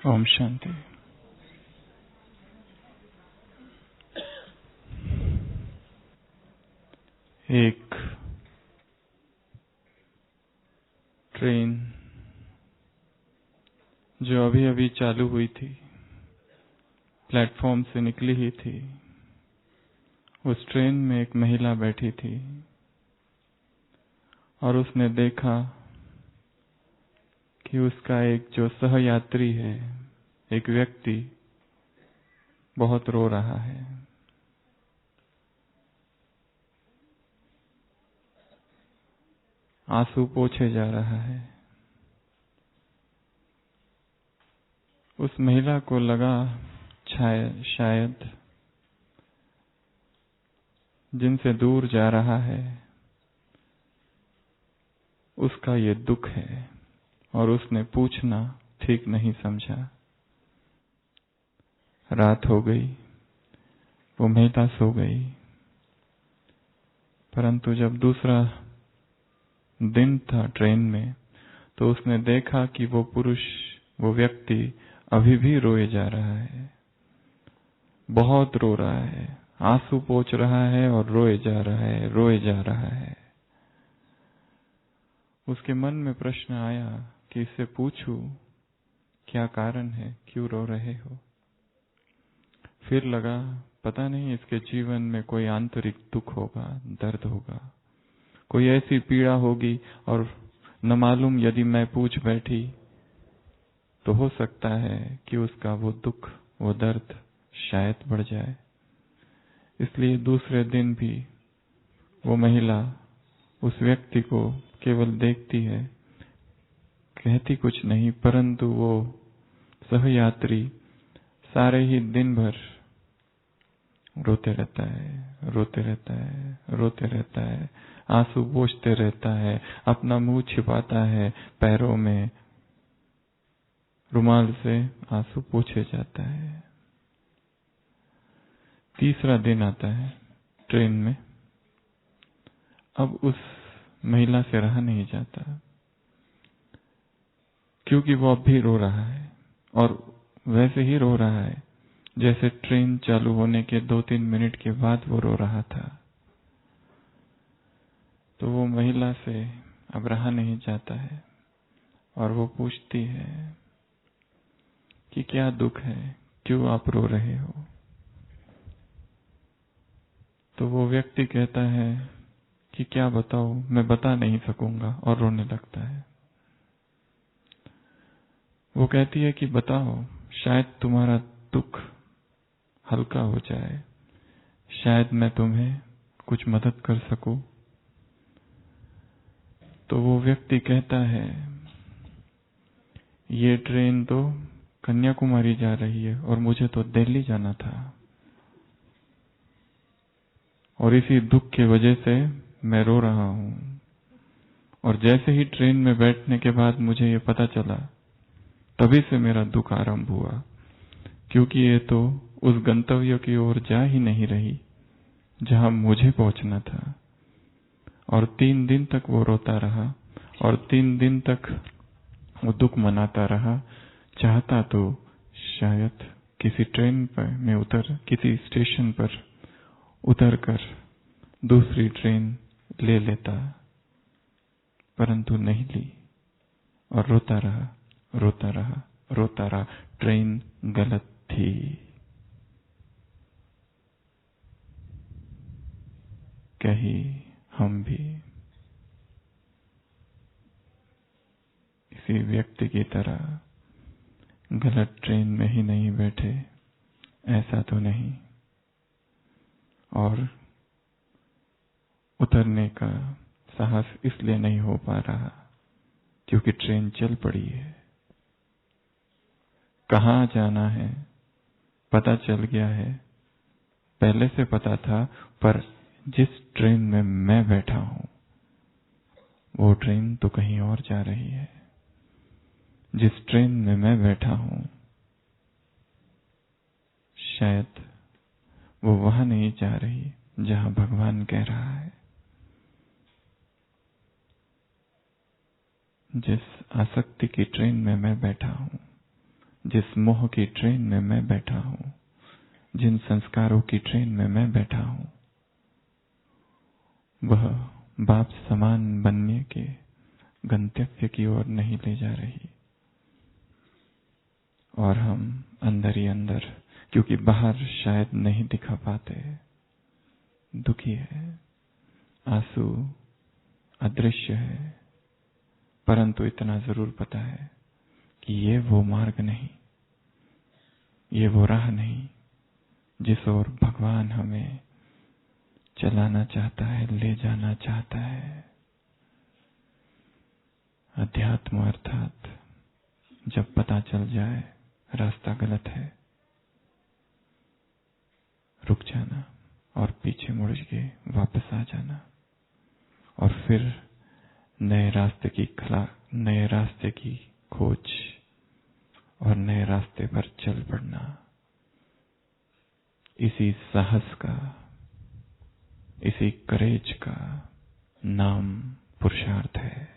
ओम शांति। एक ट्रेन जो अभी अभी चालू हुई थी, प्लेटफॉर्म से निकली ही थी। उस ट्रेन में एक महिला बैठी थी और उसने देखा कि उसका एक जो सहयात्री है, एक व्यक्ति बहुत रो रहा है। आंसू पोंछे जा रहा है। उस महिला को लगा शायद जिनसे दूर जा रहा है उसका ये दुख है, और उसने पूछना ठीक नहीं समझा। रात हो गई, वो महिला सो गई। परंतु जब दूसरा दिन था ट्रेन में, तो उसने देखा कि वो पुरुष, वो व्यक्ति अभी भी रोए जा रहा है, बहुत रो रहा है, आंसू पोंछ रहा है और रोए जा रहा है, रोए जा रहा है। उसके मन में प्रश्न आया कि इससे पूछूं क्या कारण है, क्यों रो रहे हो। फिर लगा पता नहीं इसके जीवन में कोई आंतरिक दुख होगा, दर्द होगा, कोई ऐसी पीड़ा होगी, और न मालूम यदि मैं पूछ बैठी तो हो सकता है कि उसका वो दुख, वो दर्द शायद बढ़ जाए। इसलिए दूसरे दिन भी वो महिला उस व्यक्ति को केवल देखती है, कहती कुछ नहीं, परंतु वो सहयात्री सारे ही दिन भर रोते रहता है, रोते रहता है, रोते रहता है, आंसू पोंछते रहता है, अपना मुंह छिपाता है, पैरों में रुमाल से आंसू पोंछे जाता है। तीसरा दिन आता है ट्रेन में। अब उस महिला से रहा नहीं जाता, क्योंकि वो अब भी रो रहा है, और वैसे ही रो रहा है जैसे ट्रेन चालू होने के 2-3 मिनट के बाद वो रो रहा था। तो वो महिला से अब रहा नहीं जाता है, और वो पूछती है कि क्या दुख है, क्यों आप रो रहे हो। तो वो व्यक्ति कहता है कि क्या बताओ, मैं बता नहीं सकूंगा, और रोने लगता है। वो कहती है कि बताओ, शायद तुम्हारा दुख हल्का हो जाए, शायद मैं तुम्हें कुछ मदद कर सकूं। तो वो व्यक्ति कहता है, ये ट्रेन तो कन्याकुमारी जा रही है और मुझे तो दिल्ली जाना था, और इसी दुख की वजह से मैं रो रहा हूं। और जैसे ही ट्रेन में बैठने के बाद मुझे ये पता चला, तभी से मेरा दुख आरंभ हुआ, क्योंकि ये तो उस गंतव्य की ओर जा ही नहीं रही जहां मुझे पहुंचना था। और 3 दिन तक वो रोता रहा, और 3 दिन तक वो दुख मनाता रहा। चाहता तो शायद किसी ट्रेन पर में किसी स्टेशन पर उतरकर दूसरी ट्रेन ले लेता, परंतु नहीं ली, और रोता रहा, रोता रहा, रोता रहा। ट्रेन गलत थी। कहीं हम भी इसी व्यक्ति की तरह गलत ट्रेन में ही नहीं बैठे, ऐसा तो नहीं, और उतरने का साहस इसलिए नहीं हो पा रहा क्योंकि ट्रेन चल पड़ी है। कहाँ जाना है पता चल गया है, पहले से पता था, पर जिस ट्रेन में मैं बैठा हूं वो ट्रेन तो कहीं और जा रही है। जिस ट्रेन में मैं बैठा हूं शायद वो वहां नहीं जा रही जहां भगवान कह रहा है। जिस आसक्ति की ट्रेन में मैं बैठा हूं, जिस मोह की ट्रेन में मैं बैठा हूं, जिन संस्कारों की ट्रेन में मैं बैठा हूं, वह बाप समान बनने के गंतव्य की ओर नहीं ले जा रही। और हम अंदर ही अंदर, क्योंकि बाहर शायद नहीं दिखा पाते, दुखी है, आंसू अदृश्य है, परंतु इतना जरूर पता है कि ये वो मार्ग नहीं, ये वो राह नहीं जिस ओर भगवान हमें चलाना चाहता है, ले जाना चाहता है। अध्यात्म अर्थात जब पता चल जाए रास्ता गलत है, रुक जाना और पीछे मुड़ के वापस आ जाना और फिर नए रास्ते की खोज और नए रास्ते पर चल पड़ना। इसी साहस का, इसी करेज का नाम पुरुषार्थ है।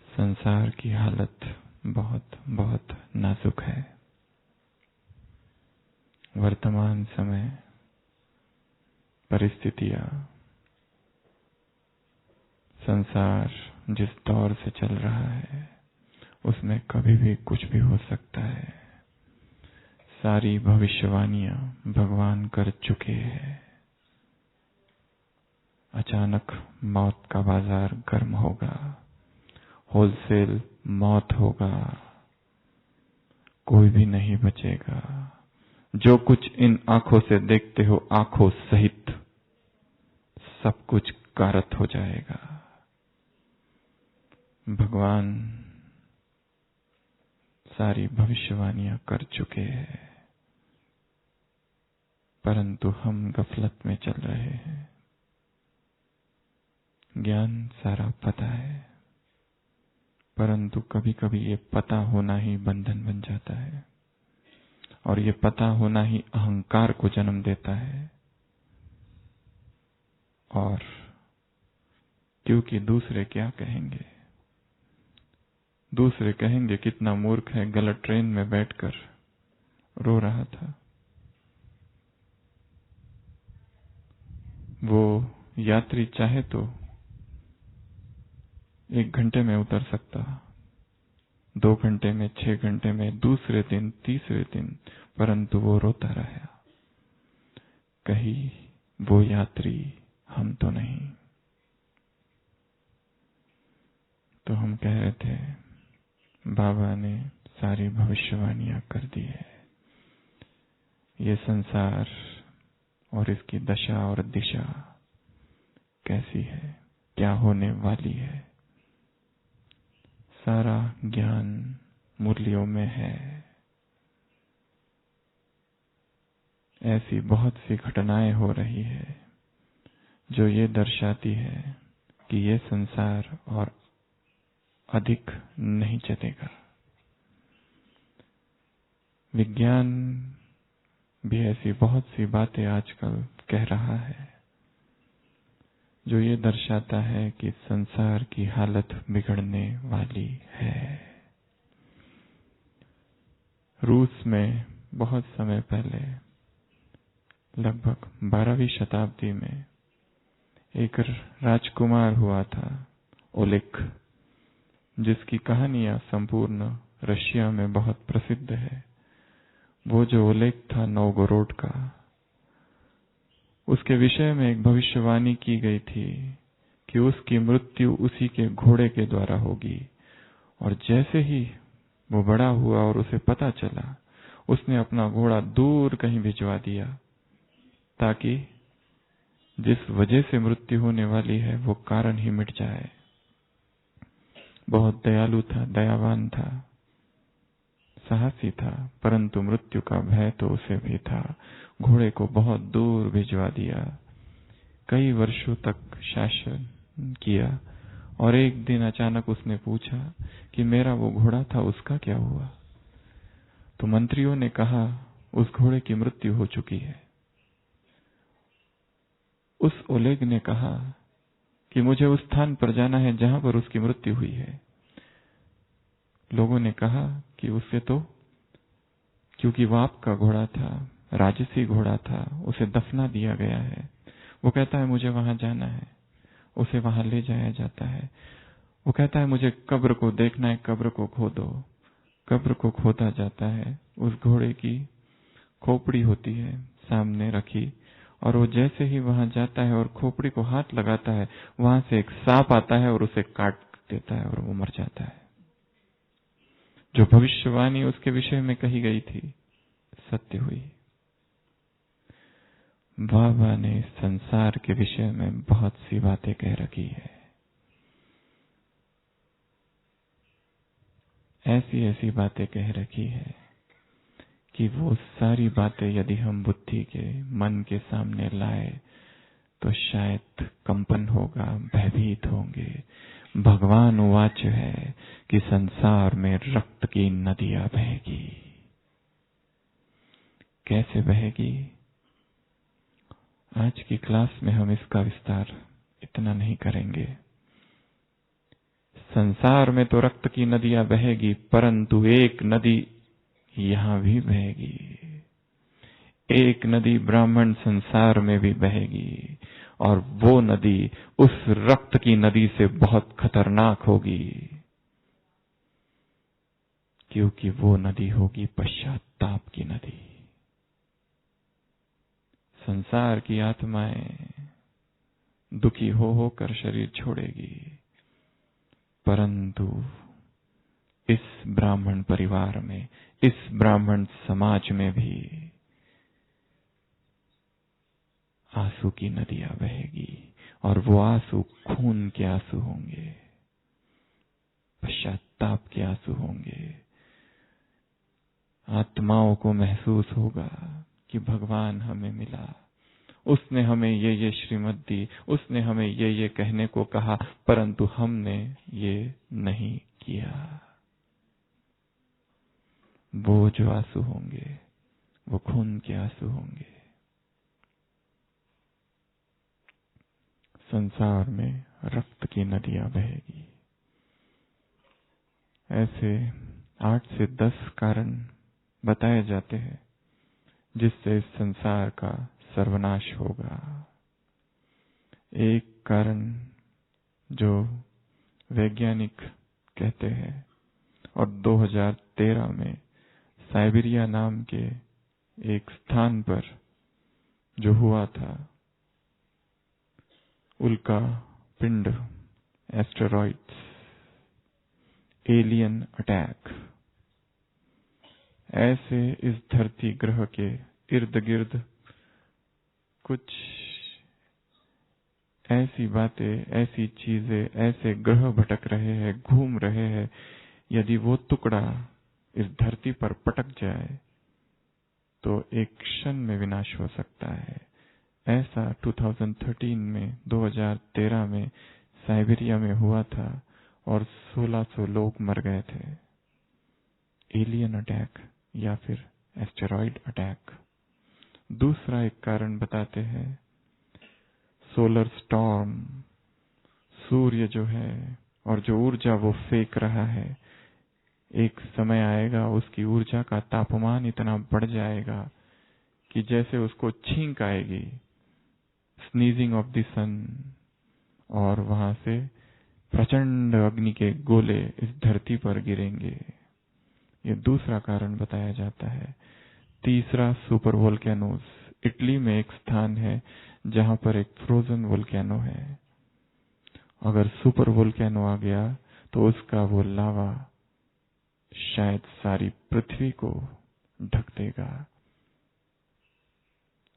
संसार की हालत बहुत बहुत नाजुक है। वर्तमान समय परिस्थितियां, संसार जिस दौर से चल रहा है उसमें कभी भी कुछ भी हो सकता है। सारी भविष्यवाणियां भगवान कर चुके हैं। अचानक मौत का बाजार गर्म होगा, होलसेल मौत होगा, कोई भी नहीं बचेगा। जो कुछ इन आंखों से देखते हो, आंखों सहित सब कुछ कारत हो जाएगा। भगवान सारी भविष्यवाणियां कर चुके हैं, परंतु हम गफलत में चल रहे हैं। ज्ञान सारा पता है, परंतु कभी कभी ये पता होना ही बंधन बन जाता है और ये पता होना ही अहंकार को जन्म देता है। और क्योंकि दूसरे क्या कहेंगे, दूसरे कहेंगे कितना मूर्ख है, गलत ट्रेन में बैठकर रो रहा था। वो यात्री चाहे तो 1 घंटे में उतर सकता, 2 घंटे में, 6 घंटे में, दूसरे दिन, तीसरे दिन, परंतु वो रोता रहा। कहीं वो यात्री, हम तो नहीं। तो हम कह रहे थे बाबा ने सारी भविष्यवाणियां कर दी है। ये संसार और इसकी दशा और दिशा कैसी है, क्या होने वाली है, सारा ज्ञान मुरलियों में है। ऐसी बहुत सी घटनाएं हो रही है जो ये दर्शाती है कि ये संसार और अधिक नहीं चलेगा। विज्ञान भी ऐसी बहुत सी बातें आजकल कह रहा है जो ये दर्शाता है कि संसार की हालत बिगड़ने वाली है। रूस में बहुत समय पहले, लगभग 12वीं शताब्दी में, एक राजकुमार हुआ था, ओलेग, जिसकी कहानियां संपूर्ण रशिया में बहुत प्रसिद्ध है। वो जो ओलेग था नोवगोरोड का, उसके विषय में एक भविष्यवाणी की गई थी कि उसकी मृत्यु उसी के घोड़े के द्वारा होगी। और जैसे ही वो बड़ा हुआ और उसे पता चला, उसने अपना घोड़ा दूर कहीं भिजवा दिया ताकि जिस वजह से मृत्यु होने वाली है वो कारण ही मिट जाए। बहुत दयालु था, दयावान था, साहसी था, परंतु मृत्यु का भय तो उसे भी था। घोड़े को बहुत दूर भिजवा दिया, कई वर्षों तक शासन किया और एक दिन अचानक उसने पूछा कि मेरा वो घोड़ा था, उसका क्या हुआ? तो मंत्रियों ने कहा उस घोड़े की मृत्यु हो चुकी है। उस ओलेग ने कहा कि मुझे उस स्थान पर जाना है जहां पर उसकी मृत्यु हुई है। लोगों ने कहा कि उससे तो, क्योंकि वो आपका घोड़ा था, राजसी घोड़ा था, उसे दफना दिया गया है। वो कहता है मुझे वहां जाना है, उसे वहां ले जाया जाता है। वो कहता है मुझे कब्र को देखना है, कब्र को खोदो। कब्र को खोदा जाता है। उस घोड़े की खोपड़ी होती है सामने रखी, और वो जैसे ही वहां जाता है और खोपड़ी को हाथ लगाता है, वहां से एक सांप आता है और उसे काट देता है और वो मर जाता है। जो भविष्यवाणी उसके विषय में कही गई थी सत्य हुई। बाबा ने संसार के विषय में बहुत सी बातें कह रखी है। ऐसी ऐसी बातें कह रखी है कि वो सारी बातें यदि हम बुद्धि के मन के सामने लाए तो शायद कंपन होगा, भयभीत होंगे। भगवान वाच है कि संसार में रक्त की नदियां बहेगी। कैसे बहेगी? आज की क्लास में हम इसका विस्तार इतना नहीं करेंगे। संसार में तो रक्त की नदियां बहेगी, परंतु एक नदी यहां भी बहेगी। एक नदी ब्राह्मण संसार में भी बहेगी, और वो नदी उस रक्त की नदी से बहुत खतरनाक होगी, क्योंकि वो नदी होगी पश्चाताप की नदी। संसार की आत्माएं दुखी हो होकर शरीर छोड़ेगी, परंतु इस ब्राह्मण परिवार में, इस ब्राह्मण समाज में भी आंसू की नदियां बहेगी, और वो आंसू खून के आंसू होंगे, पश्चाताप के आंसू होंगे। आत्माओं को महसूस होगा कि भगवान हमें मिला, उसने हमें ये श्रीमत दी, उसने हमें ये कहने को कहा, परंतु हमने ये नहीं किया। वो जो आंसू होंगे वो खून के आंसू होंगे। संसार में रक्त की नदियां बहेगी। ऐसे 8 से 10 कारण बताए जाते हैं जिससे इस संसार का सर्वनाश होगा। एक कारण जो वैज्ञानिक कहते हैं, और 2013 में साइबेरिया नाम के एक स्थान पर जो हुआ था, उल्का पिंड, एस्टेरॉइड्स, एलियन अटैक, ऐसे इस धरती ग्रह के इर्द गिर्द कुछ ऐसी बातें, ऐसी चीजें, ऐसे ग्रह भटक रहे हैं, घूम रहे हैं। यदि वो टुकड़ा इस धरती पर पटक जाए तो एक क्षण में विनाश हो सकता है। ऐसा 2013 में साइबेरिया में हुआ था और 1600 लोग मर गए थे। एलियन अटैक या फिर एस्टेरॉइड अटैक। दूसरा एक कारण बताते हैं, सोलर स्टॉर्म। सूर्य जो है और जो ऊर्जा वो फेंक रहा है, एक समय आएगा उसकी ऊर्जा का तापमान इतना बढ़ जाएगा कि जैसे उसको छींक आएगी, स्नीजिंग ऑफ द सन, और वहां से प्रचंड अग्नि के गोले इस धरती पर गिरेंगे। ये दूसरा कारण बताया जाता है। तीसरा, सुपर वोल्केनोस। इटली में एक स्थान है जहां पर एक फ्रोजन वोल्केनो है। अगर सुपर वोल्केनो आ गया तो उसका वो लावा शायद सारी पृथ्वी को ढक देगा।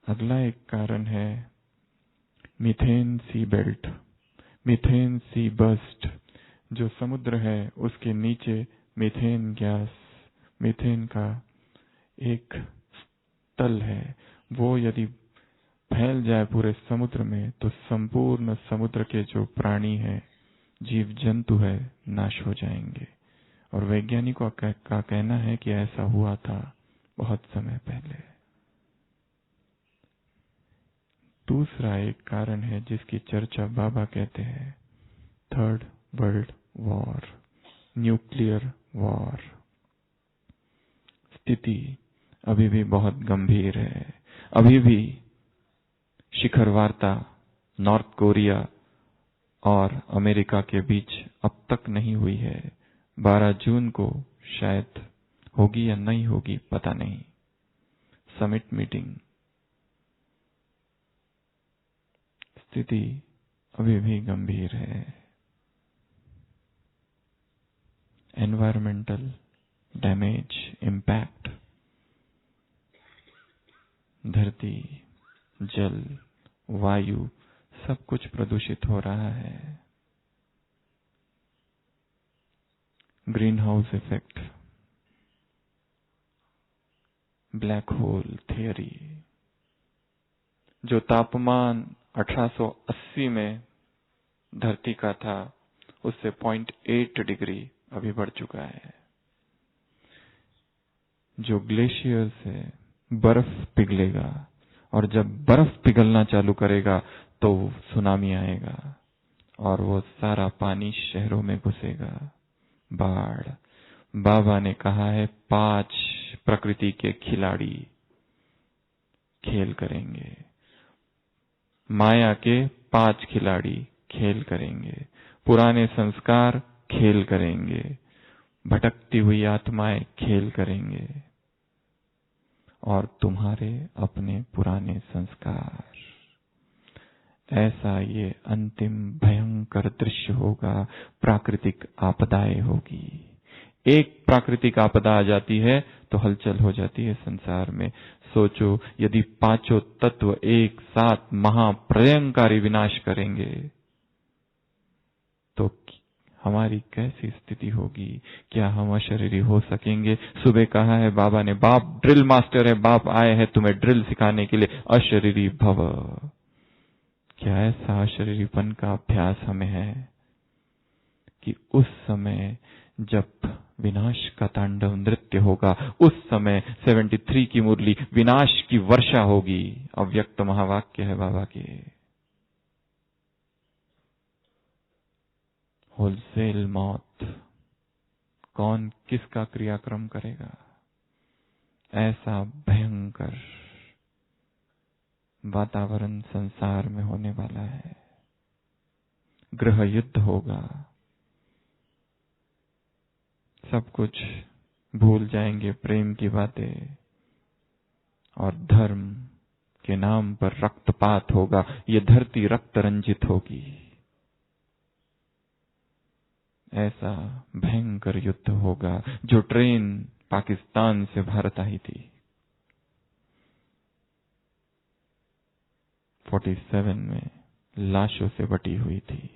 अगला एक कारण है methane sea belt, methane sea burst. जो समुद्र है उसके नीचे मीथेन गैस, मीथेन का एक तल है, वो यदि फैल जाए पूरे समुद्र में तो संपूर्ण समुद्र के जो प्राणी है, जीव जंतु है, नाश हो जाएंगे। और वैज्ञानिकों का कहना है कि ऐसा हुआ था बहुत समय पहले। दूसरा एक कारण है जिसकी चर्चा बाबा कहते हैं, third world war, nuclear war. स्थिति अभी भी बहुत गंभीर है। अभी भी शिखर वार्ता नॉर्थ कोरिया और अमेरिका के बीच अब तक नहीं हुई है। 12 जून को शायद होगी या नहीं होगी, पता नहीं। Summit meeting. स्थिति अभी भी गंभीर है। एनवायरमेंटल डैमेज, इम्पैक्ट, धरती, जल, वायु सब कुछ प्रदूषित हो रहा है। Green house effect, black hole theory. जो तापमान 1880 में धरती का था, उससे 0.8 डिग्री अभी बढ़ चुका है। जो ग्लेशियर से बर्फ पिघलेगा, और जब बर्फ पिघलना चालू करेगा तो सुनामी आएगा और वो सारा पानी शहरों में घुसेगा। बाढ़। बाबा ने कहा है 5 प्रकृति के खिलाड़ी खेल करेंगे। माया के 5 खिलाड़ी खेल करेंगे। पुराने संस्कार खेल करेंगे। भटकती हुई आत्माएं खेल करेंगे। और तुम्हारे अपने पुराने संस्कार। ऐसा ये अंतिम भयंकर दृश्य होगा। प्राकृतिक आपदाएं होगी। एक प्राकृतिक आपदा आ जाती है तो हलचल हो जाती है संसार में। सोचो, यदि 5 तत्व एक साथ महाप्रलयंकारी विनाश करेंगे तो हमारी कैसी स्थिति होगी। क्या हम अशरीरी हो सकेंगे। सुबह कहा है बाबा ने, बाप ड्रिल मास्टर है, बाप आए हैं तुम्हें ड्रिल सिखाने के लिए, अशरीरी भव। क्या ऐसा अशरीरीपन का अभ्यास हमें है कि उस समय जब विनाश का तांडव नृत्य होगा, उस समय 73 की मुरली विनाश की वर्षा होगी। अव्यक्त महावाक्य है बाबा के। होलसेल मौत। कौन किसका क्रियाक्रम करेगा। ऐसा भयंकर वातावरण संसार में होने वाला है। गृह युद्ध होगा। सब कुछ भूल जाएंगे, प्रेम की बातें, और धर्म के नाम पर रक्तपात होगा। ये धरती रक्त रंजित होगी। ऐसा भयंकर युद्ध होगा। जो ट्रेन पाकिस्तान से भारत आई थी 47 में, लाशों से बटी हुई थी।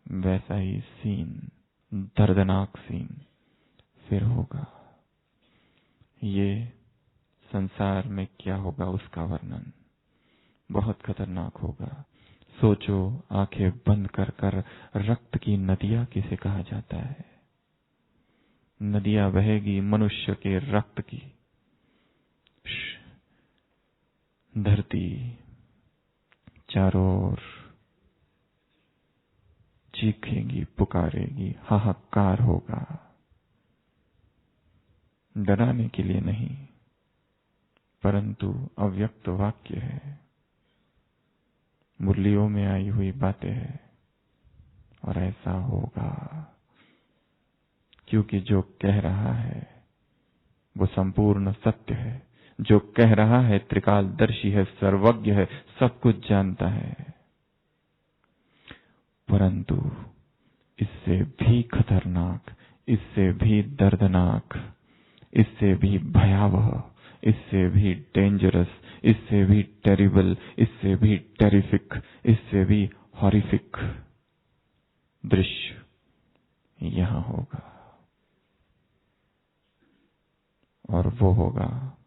वैसा ही सीन, दर्दनाक सीन फिर होगा। ये संसार में क्या होगा उसका वर्णन बहुत खतरनाक होगा। सोचो, आंखें बंद कर कर रक्त की नदियां किसे कहा जाता है। नदियां बहेगी मनुष्य के रक्त की। धरती चारों ओर चीखेगी, पुकारेगी, हाहाकार होगा। डराने के लिए नहीं, परंतु अव्यक्त वाक्य है, मुरलियों में आई हुई बातें हैं, और ऐसा होगा क्योंकि जो कह रहा है वो संपूर्ण सत्य है। जो कह रहा है त्रिकालदर्शी है, सर्वज्ञ है, सब कुछ जानता है। परंतु इससे भी खतरनाक, इससे भी दर्दनाक, इससे भी भयावह, इससे भी डेंजरस, इससे भी टेरिबल, इससे भी टेरिफिक, इससे भी हॉरिफिक दृश्य यहां होगा। और वो होगा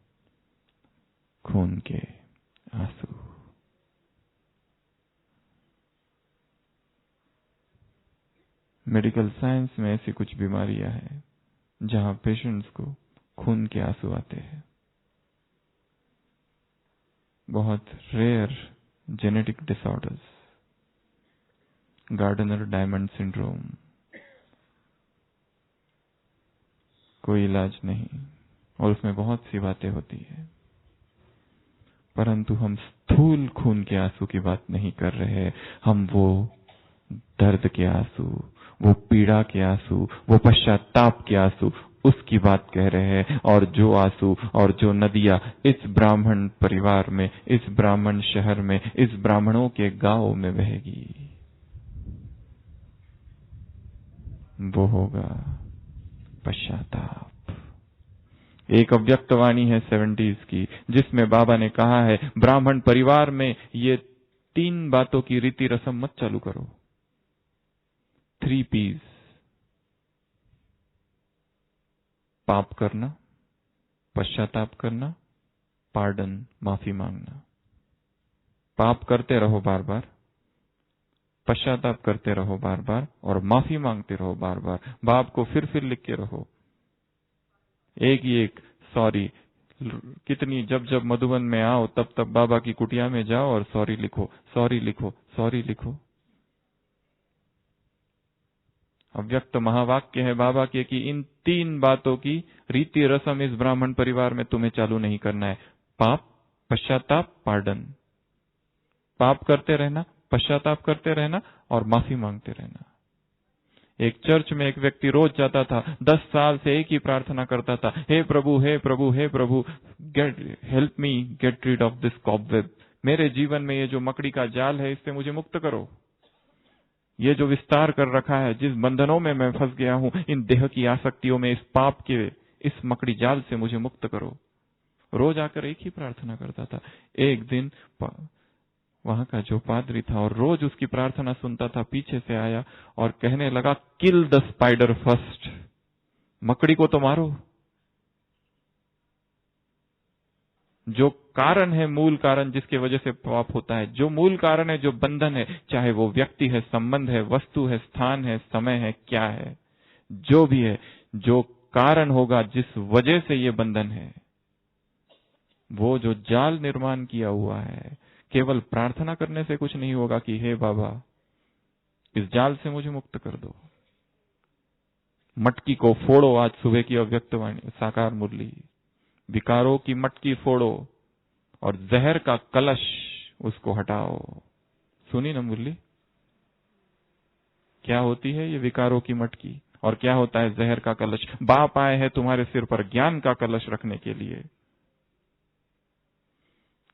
खून के आंसू। मेडिकल साइंस में ऐसी कुछ बीमारियां हैं जहां पेशेंट्स को खून के आंसू आते हैं। बहुत rare genetic disorders. Gardner Diamond syndrome, कोई इलाज नहीं, और उसमें बहुत सी बातें होती है, परंतु हम स्थूल खून के आंसू की बात नहीं कर रहे। हम वो दर्द के आंसू, वो पीड़ा के आंसू, वो पश्चाताप के आंसू, उसकी बात कह रहे हैं। और जो आंसू और जो नदियां इस ब्राह्मण परिवार में, इस ब्राह्मण शहर में, इस ब्राह्मणों के गांव में बहेगी, वो होगा पश्चाताप। एक अव्यक्त वाणी है 70s की, जिसमें बाबा ने कहा है ब्राह्मण परिवार में ये 3 बातों की रीति रस्म मत चालू करो। 3 P's, पाप करना, पश्चाताप करना, पार्डन, माफी मांगना। पाप करते रहो बार बार, पश्चाताप करते रहो बार बार, और माफी मांगते रहो बार बार। बाप को फिर लिख के रहो, एक ही एक सॉरी। कितनी जब जब मधुबन में आओ तब तब बाबा की कुटिया में जाओ और सॉरी लिखो, सॉरी लिखो, सॉरी लिखो। अव्यक्त महावाक्य है बाबा के कि इन 3 बातों की रीति रस्म इस ब्राह्मण परिवार में तुम्हें चालू नहीं करना है। पाप, पश्चाताप, पार्डन। पाप करते रहना, पश्चाताप करते रहना, और माफी मांगते रहना। एक चर्च में एक व्यक्ति रोज जाता था, 10 साल से एक ही प्रार्थना करता था, हे प्रभु, हे प्रभु, हे प्रभु, help me get rid of this cobweb. मेरे जीवन में ये जो मकड़ी का जाल है, इससे मुझे मुक्त करो। ये जो विस्तार कर रखा है, जिस बंधनों में मैं फंस गया हूं, इन देह की आसक्तियों में, इस पाप के इस मकड़ी जाल से मुझे मुक्त करो। रोज आकर एक ही प्रार्थना करता था। एक दिन वहां का जो पादरी था और रोज उसकी प्रार्थना सुनता था, पीछे से आया और कहने लगा, किल द स्पाइडर फर्स्ट, मकड़ी को तो मारो। जो कारण है, मूल कारण जिसकी वजह से पाप होता है, जो मूल कारण है, जो बंधन है, चाहे वो व्यक्ति है, संबंध है, वस्तु है, स्थान है, समय है, क्या है, जो भी है, जो कारण होगा जिस वजह से ये बंधन है, वो जो जाल निर्माण किया हुआ है, केवल प्रार्थना करने से कुछ नहीं होगा कि हे बाबा, इस जाल से मुझे मुक्त कर दो। मटकी को फोड़ो, आज सुबह की अव्यक्त वाणी साकार मुरली। विकारों की मटकी फोड़ो और जहर का कलश उसको हटाओ। सुनी ना मुरली? क्या होती है ये विकारों की मटकी और क्या होता है जहर का कलश? बाप आए हैं तुम्हारे सिर पर ज्ञान का कलश रखने के लिए।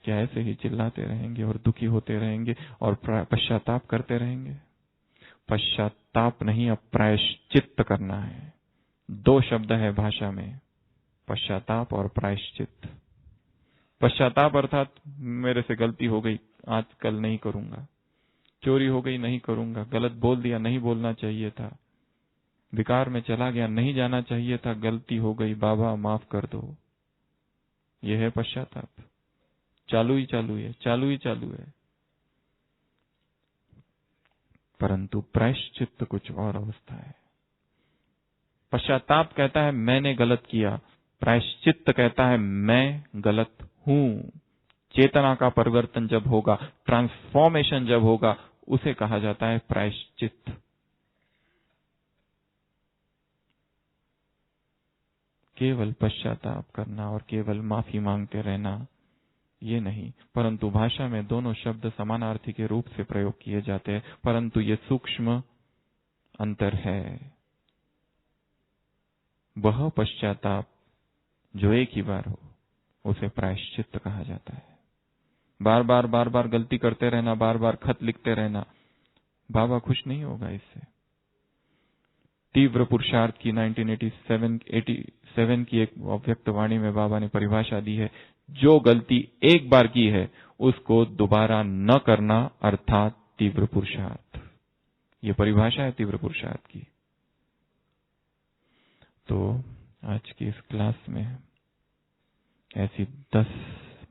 क्या ऐसे ही चिल्लाते रहेंगे और दुखी होते रहेंगे और पश्चाताप करते रहेंगे? पश्चाताप नहीं, अब प्रायश्चित्त करना है। 2 शब्द है भाषा में, पश्चाताप और प्रायश्चित्त। पश्चाताप अर्थात मेरे से गलती हो गई, आज कल नहीं करूंगा। चोरी हो गई, नहीं करूंगा। गलत बोल दिया, नहीं बोलना चाहिए था। विकार में चला गया, नहीं जाना चाहिए था। गलती हो गई, बाबा माफ कर दो। यह है पश्चाताप। चालू ही चालू है, चालू ही चालू है। परंतु प्रायश्चित्त कुछ और अवस्था है। पश्चाताप कहता है मैंने गलत किया, प्रायश्चित्त कहता है मैं गलत हूं। चेतना का परिवर्तन जब होगा, ट्रांसफॉर्मेशन जब होगा, उसे कहा जाता है प्रायश्चित्त। केवल पश्चाताप करना और केवल माफी मांगते रहना ये नहीं, परंतु भाषा में दोनों शब्द समानार्थी के रूप से प्रयोग किए जाते हैं, परंतु ये सूक्ष्म अंतर है। वह पश्चाताप जो एक ही बार हो, उसे प्रायश्चित्त कहा जाता है। बार बार गलती करते रहना, बार बार खत लिखते रहना, बाबा खुश नहीं होगा इससे। तीव्र पुरुषार्थ की 1987 की एक अव्यक्त वाणी में बाबा ने परिभाषा दी है, जो गलती एक बार की है उसको दोबारा न करना, अर्थात तीव्र पुरुषार्थ। ये परिभाषा है तीव्र पुरुषार्थ की। तो आज की इस क्लास में ऐसी 10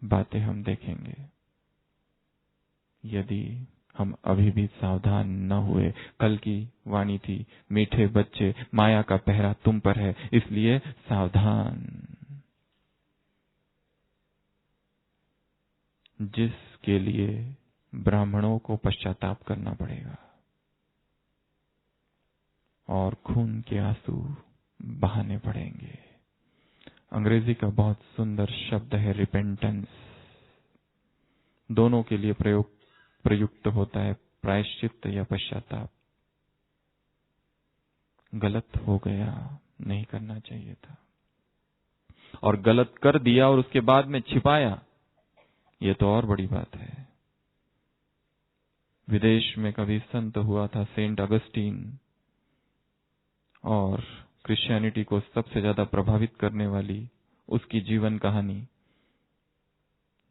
बातें हम देखेंगे। यदि हम अभी भी सावधान न हुए, कल की वाणी थी, मीठे बच्चे, माया का पहरा तुम पर है, इसलिए सावधान। जिसके लिए ब्राह्मणों को पश्चाताप करना पड़ेगा। और खून के आंसू बहाने पड़ेंगे। अंग्रेजी का बहुत सुंदर शब्द है रिपेंटेंस। दोनों के लिए प्रयुक्त होता है प्रायश्चित या पश्चाताप। गलत हो गया, नहीं करना चाहिए था, और गलत कर दिया और उसके बाद में छिपाया, ये तो और बड़ी बात है। विदेश में कभी संत हुआ था सेंट अगस्टीन, और क्रिश्चियनिटी को सबसे ज्यादा प्रभावित करने वाली उसकी जीवन कहानी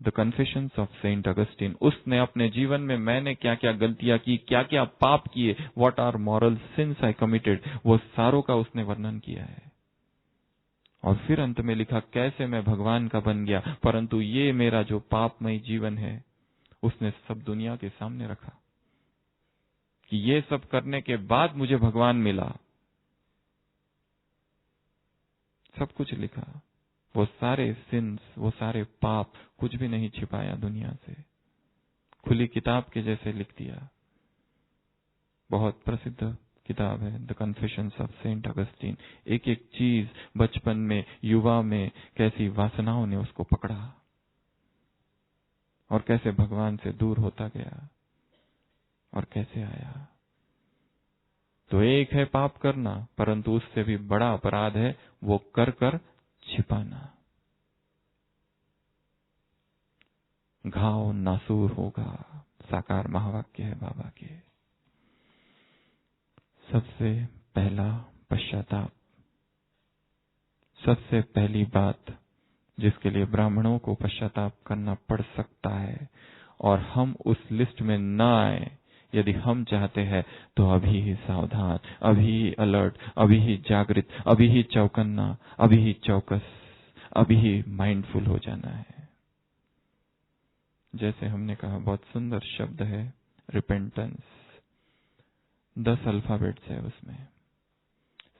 the Confessions of Saint Augustine. उसने अपने जीवन में मैंने क्या क्या गलतियां की, क्या क्या पाप किए, what are moral sins I committed, वो सारों का उसने वर्णन किया है। और फिर अंत में लिखा कैसे मैं भगवान का बन गया, परंतु ये मेरा जो पापमय जीवन है उसने सब दुनिया के सामने रखा कि ये सब करने के बाद मुझे भगवान मिला। सब कुछ लिखा, वो सारे सिंस, वो सारे पाप, कुछ भी नहीं छिपाया दुनिया से, खुली किताब के जैसे लिख दिया। बहुत प्रसिद्ध किताब है the Confessions of Saint Augustine. एक एक चीज बचपन में, युवा में कैसी वासनाओं ने उसको पकड़ा और कैसे भगवान से दूर होता गया और कैसे आया। तो एक है पाप करना, परंतु उससे भी बड़ा अपराध है वो कर कर छिपाना। घाव नासूर होगा, साकार महावाक्य है बाबा के। सबसे पहला पश्चाताप, सबसे पहली बात जिसके लिए ब्राह्मणों को पश्चाताप करना पड़ सकता है, और हम उस लिस्ट में न आए यदि हम चाहते हैं, तो अभी ही सावधान, अभी ही अलर्ट, अभी ही जागृत, अभी ही चौकन्ना, अभी ही चौकस, अभी ही माइंडफुल हो जाना है। जैसे हमने कहा, बहुत सुंदर शब्द है रिपेंटेंस। 10 अल्फाबेट्स है उसमें।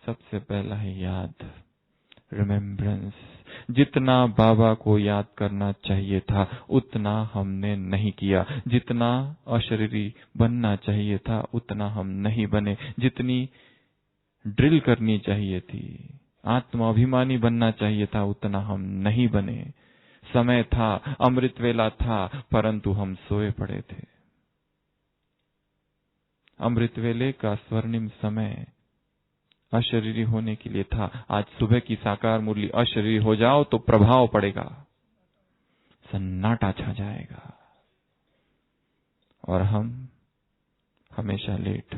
सबसे पहला है याद, रिमेम्बरेंस। जितना बाबा को याद करना चाहिए था उतना हमने नहीं किया, जितना अशरीरी बनना चाहिए था उतना हम नहीं बने, जितनी ड्रिल करनी चाहिए थी, आत्माभिमानी बनना चाहिए था, उतना हम नहीं बने। समय था, अमृत वेला था, परंतु हम सोए पड़े थे। अमृत वेले का स्वर्णिम समय अशरीरी होने के लिए था। आज सुबह की साकार मुरली अशरीरी हो जाओ तो प्रभाव पड़ेगा, सन्नाटा छा जाएगा। और हम हमेशा लेट,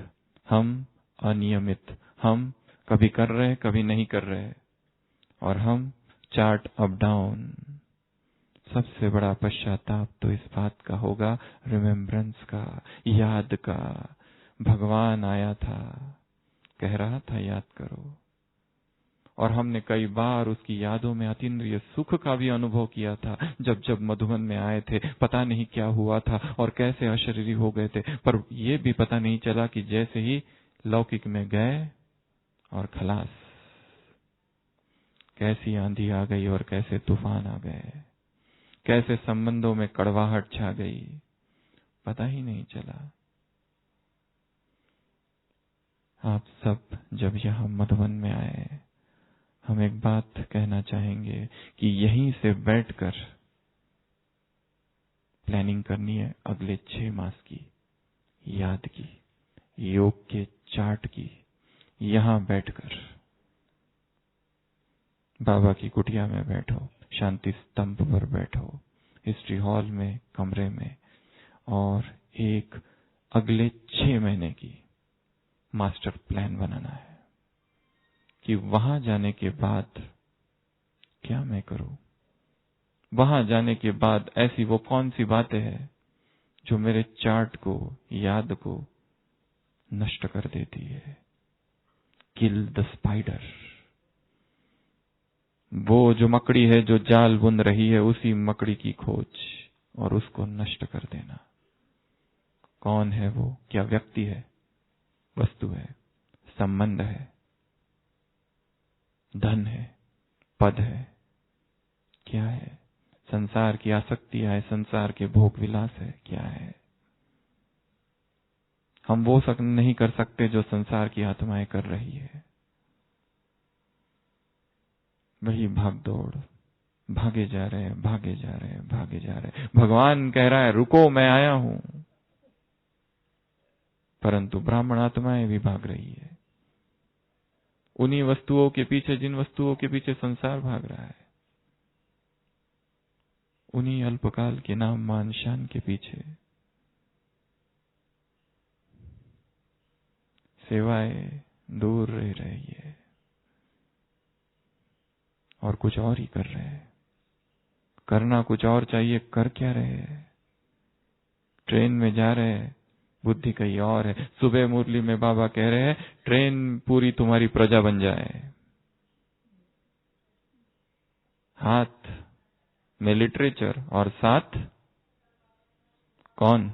हम अनियमित, हम कभी कर रहे कभी नहीं कर रहे, और हम चार्ट अप डाउन। सबसे बड़ा पश्चाताप तो इस बात का होगा, रिमेम्बरेंस का, याद का। भगवान आया था, कह रहा था याद करो, और हमने कई बार उसकी यादों में अतीन्द्रिय सुख का भी अनुभव किया था। जब जब मधुबन में आए थे, पता नहीं क्या हुआ था और कैसे अशरीरी हो गए थे, पर यह भी पता नहीं चला कि जैसे ही लौकिक में गए और खलास, कैसी आंधी आ गई और कैसे तूफान आ गए, कैसे संबंधों में कड़वाहट छा गई, पता ही नहीं चला। आप सब जब यहां मधुबन में आए, हम एक बात कहना चाहेंगे कि यहीं से बैठकर प्लानिंग करनी है अगले 6 मास की, याद की, योग के चार्ट की। यहां बैठकर बाबा की कुटिया में बैठो, शांति स्तंभ पर बैठो, हिस्ट्री हॉल में, कमरे में, और एक अगले 6 महीने की मास्टर प्लान बनाना है कि वहां जाने के बाद क्या मैं करूं। वहां जाने के बाद ऐसी वो कौन सी बातें हैं जो मेरे चार्ट को, याद को नष्ट कर देती है। Kill the spider. वो जो मकड़ी है जो जाल बुन रही है, उसी मकड़ी की खोज और उसको नष्ट कर देना। कौन है वो? क्या व्यक्ति है, वस्तु है, संबंध है, धन है, पद है, क्या है? संसार की आसक्तियां है, संसार के भोग विलास है, क्या है? हम वो नहीं कर सकते जो संसार की आत्माएं कर रही है। वही भाग दौड़, भागे जा रहे हैं, भागे जा रहे हैं, भागे जा रहे हैं। भगवान कह रहा है रुको, मैं आया हूं, परंतु ब्राह्मण आत्माएं भी भाग रही है उन्हीं वस्तुओं के पीछे जिन वस्तुओं के पीछे संसार भाग रहा है, उन्हीं अल्पकाल के नाम मान शान के पीछे। सेवाएं दूर रह रही है और कुछ और ही कर रहे हैं। करना कुछ और चाहिए, कर क्या रहे हैं? ट्रेन में जा रहे हैं, बुद्धि कहीं और है। सुबह मुरली में बाबा कह रहे हैं ट्रेन पूरी तुम्हारी प्रजा बन जाए। हाथ में लिटरेचर और साथ कौन?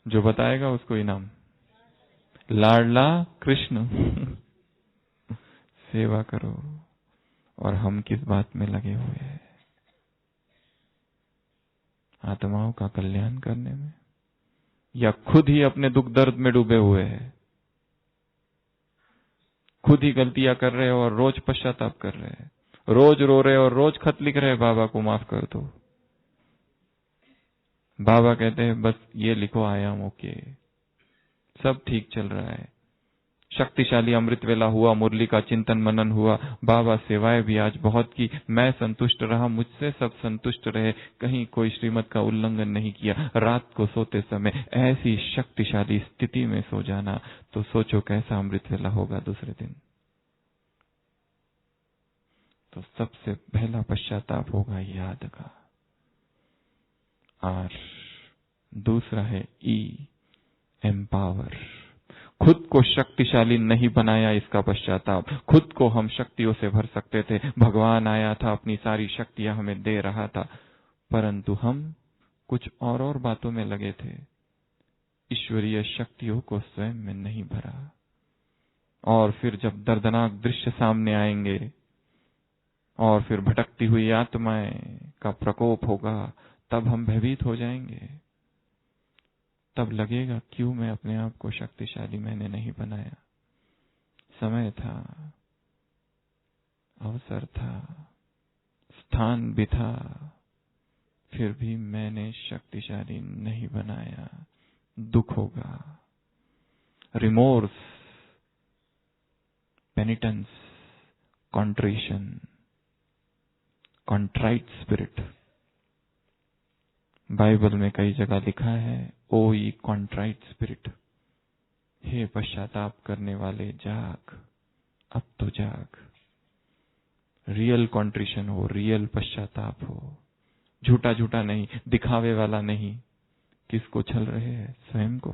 जो बताएगा उसको इनाम। लाडला कृष्ण। सेवा करो। और हम किस बात में लगे हुए हैं? आत्माओं का कल्याण करने में, या खुद ही अपने दुख दर्द में डूबे हुए हैं? खुद ही गलतियां कर रहे हो और रोज पश्चाताप कर रहे हैं, रोज रो रहे और रोज खत लिख रहे हैं बाबा को माफ कर दो। बाबा कहते हैं बस ये लिखो, आया हूं, ओके, सब ठीक चल रहा है। शक्तिशाली अमृत वेला हुआ, मुरली का चिंतन मनन हुआ, बाबा सेवाएं भी आज बहुत की, मैं संतुष्ट रहा, मुझसे सब संतुष्ट रहे, कहीं कोई श्रीमत का उल्लंघन नहीं किया। रात को सोते समय ऐसी शक्तिशाली स्थिति में सो जाना, तो सोचो कैसा अमृत वेला होगा दूसरे दिन। तो सबसे पहला पश्चाताप होगा याद का। और दूसरा है ई, एम्पावर। खुद को शक्तिशाली नहीं बनाया, इसका पश्चाताप। खुद को हम शक्तियों से भर सकते थे, भगवान आया था, अपनी सारी शक्तियां हमें दे रहा था, परंतु हम कुछ और बातों में लगे थे, ईश्वरीय शक्तियों को स्वयं में नहीं भरा। और फिर जब दर्दनाक दृश्य सामने आएंगे और फिर भटकती हुई आत्माएं का प्रकोप होगा, तब हम भयभीत हो जाएंगे। तब लगेगा क्यों मैं अपने आप को शक्तिशाली मैंने नहीं बनाया। समय था, अवसर था, स्थान भी था, फिर भी मैंने शक्तिशाली नहीं बनाया। दुख होगा, रिमोर्स, पेनिटेंस, कॉन्ट्रिशन, कॉन्ट्राइट स्पिरिट। बाइबल में कई जगह लिखा है, ओ ई कॉन्ट्राइट स्पिरिट, हे पश्चाताप करने वाले जाग, अब तो जाग। रियल कॉन्ट्रिशन हो, रियल पश्चाताप हो, झूठा झूठा नहीं, दिखावे वाला नहीं। किसको छल रहे हैं? स्वयं को।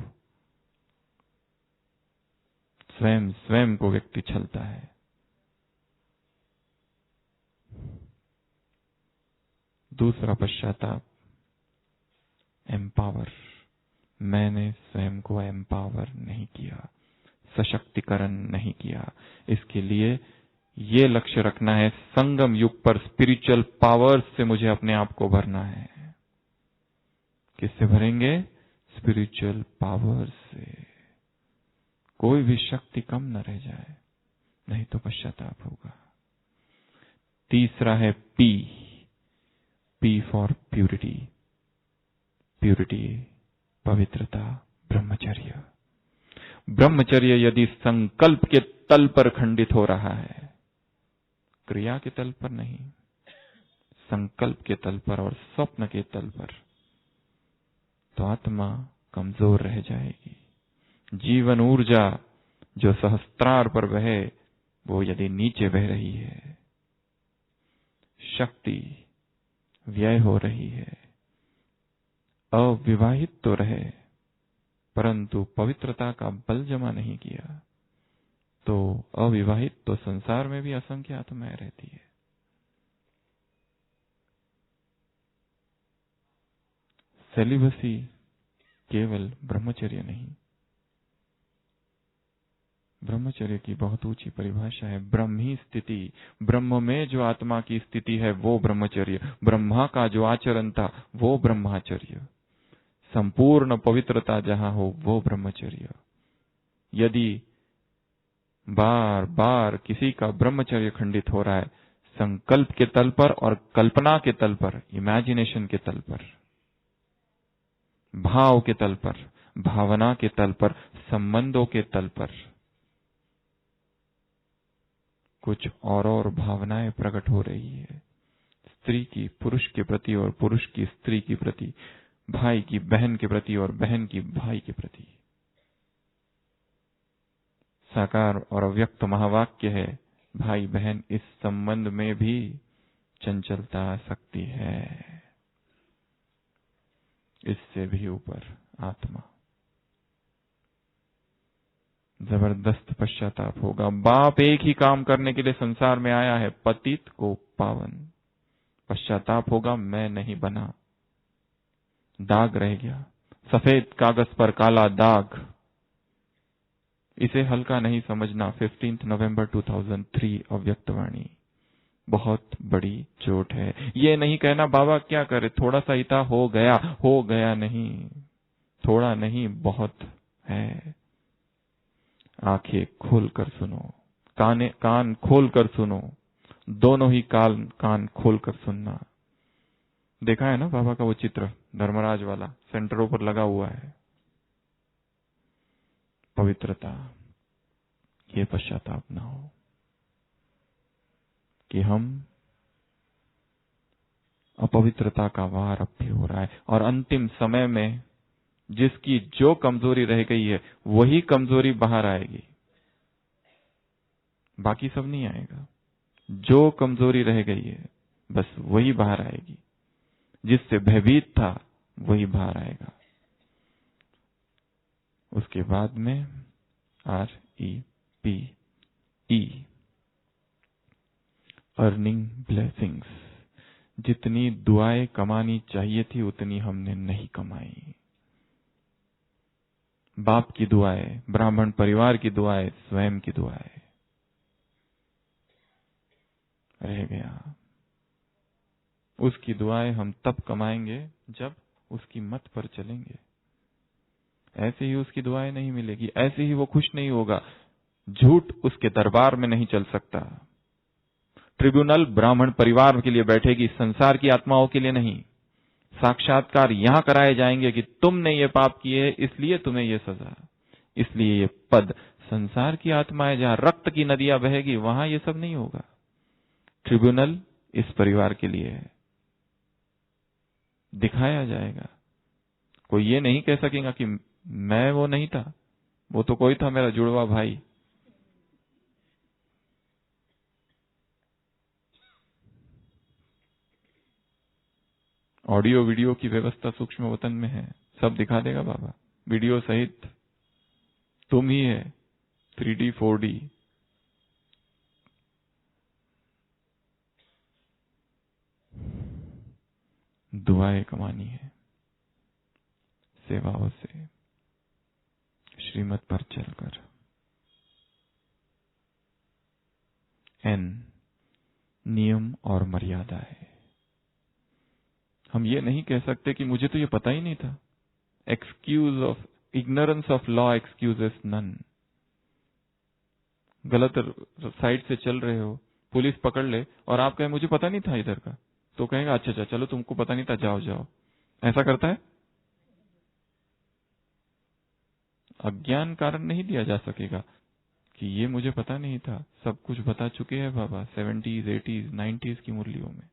स्वयं को व्यक्ति छलता है। दूसरा पश्चाताप, एम्पावर। मैंने स्वयं को एम्पावर नहीं किया, सशक्तिकरण नहीं किया। इसके लिए ये लक्ष्य रखना है, संगम युग पर स्पिरिचुअल पावर्स से मुझे अपने आप को भरना है। किससे भरेंगे? स्पिरिचुअल पावर्स से। कोई भी शक्ति कम न रह जाए, नहीं तो पश्चाताप होगा। तीसरा है P, P for purity. Purity, पवित्रता, ब्रह्मचर्य। ब्रह्मचर्य यदि संकल्प के तल पर खंडित हो रहा है, क्रिया के तल पर नहीं, संकल्प के तल पर और स्वप्न के तल पर, तो आत्मा कमजोर रह जाएगी। जीवन ऊर्जा जो सहस्त्रार पर बहे, वो यदि नीचे बह रही है, शक्ति व्यय हो रही है, अविवाहित तो रहे परंतु पवित्रता का बल जमा नहीं किया, तो अविवाहित तो संसार में भी असंख्य आत्माएं रहती है। सेलिबसी केवल ब्रह्मचर्य नहीं, ब्रह्मचर्य की बहुत ऊंची परिभाषा है। ब्रह्मी स्थिति, ब्रह्म में जो आत्मा की स्थिति है वो ब्रह्मचर्य। ब्रह्मा का जो आचरण था वो ब्रह्माचर्य। संपूर्ण पवित्रता जहां हो वो ब्रह्मचर्य। यदि बार बार किसी का ब्रह्मचर्य खंडित हो रहा है संकल्प के तल पर और कल्पना के तल पर, इमेजिनेशन के तल पर, भाव के तल पर, भावना के तल पर, संबंधों के तल पर कुछ और भावनाएं प्रकट हो रही है, स्त्री की पुरुष के प्रति और पुरुष की स्त्री के प्रति, भाई की बहन के प्रति और बहन की भाई के प्रति। साकार और अव्यक्त महावाक्य है, भाई बहन इस संबंध में भी चंचलता आ सकती है। इससे भी ऊपर आत्मा, जबरदस्त पश्चाताप होगा। बाप एक ही काम करने के लिए संसार में आया है, पतित को पावन। पश्चाताप होगा, मैं नहीं बना, दाग रह गया, सफेद कागज पर काला दाग। इसे हल्का नहीं समझना। 15 नवंबर 2003 अव्यक्तवाणी, बहुत बड़ी चोट है। ये नहीं कहना बाबा क्या करे, थोड़ा सा इता हो गया नहीं, थोड़ा नहीं बहुत है। आंखें खोलकर सुनो, कान खोलकर सुनो, दोनों ही कान खोलकर सुनना। देखा है ना बाबा का वो चित्र धर्मराज वाला, सेंटरों पर लगा हुआ है। पवित्रता, ये पश्चाताप ना हो कि हम अपवित्रता का वार अब भी हो रहा है, और अंतिम समय में जिसकी जो कमजोरी रह गई है वही कमजोरी बाहर आएगी, बाकी सब नहीं आएगा। जो कमजोरी रह गई है बस वही बाहर आएगी, जिससे भयभीत था वही बाहर आएगा। उसके बाद में REPE, अर्निंग ब्लेसिंग्स। जितनी दुआएं कमानी चाहिए थी उतनी हमने नहीं कमाई। बाप की दुआएं, ब्राह्मण परिवार की दुआएं, स्वयं की दुआएं, रह गया। उसकी दुआएं हम तब कमाएंगे जब उसकी मत पर चलेंगे। ऐसे ही उसकी दुआएं नहीं मिलेगी, ऐसे ही वो खुश नहीं होगा। झूठ उसके दरबार में नहीं चल सकता। ट्रिब्यूनल ब्राह्मण परिवार के लिए बैठेगी, संसार की आत्माओं के लिए नहीं। साक्षात्कार यहां कराए जाएंगे कि तुमने ये पाप किए इसलिए तुम्हें ये सजा, इसलिए ये पद। संसार की आत्माएं जहां रक्त की नदियां बहेगी वहां ये सब नहीं होगा। ट्रिब्यूनल इस परिवार के लिए है, दिखाया जाएगा। कोई ये नहीं कह सकेगा कि मैं वो नहीं था, वो तो कोई था मेरा जुड़वा भाई। ऑडियो वीडियो की व्यवस्था सूक्ष्म वतन में है, सब दिखा देगा बाबा, वीडियो सहित। तुम ही है 3D 4D। दुआएं कमानी है सेवाओं से, श्रीमत पर चलकर। N, नियम और मर्यादा है। हम ये नहीं कह सकते कि मुझे तो ये पता ही नहीं था। Excuse of ignorance of law excuses none. गलत साइड से चल रहे हो, पुलिस पकड़ ले और आप कहें मुझे पता नहीं था इधर का, तो कहेगा अच्छा चलो तुमको पता नहीं था, जाओ जाओ। ऐसा करता है? अज्ञान कारण नहीं दिया जा सकेगा कि ये मुझे पता नहीं था। सब कुछ बता चुके हैं बाबा 70s 80s 90s की मुरलियों में।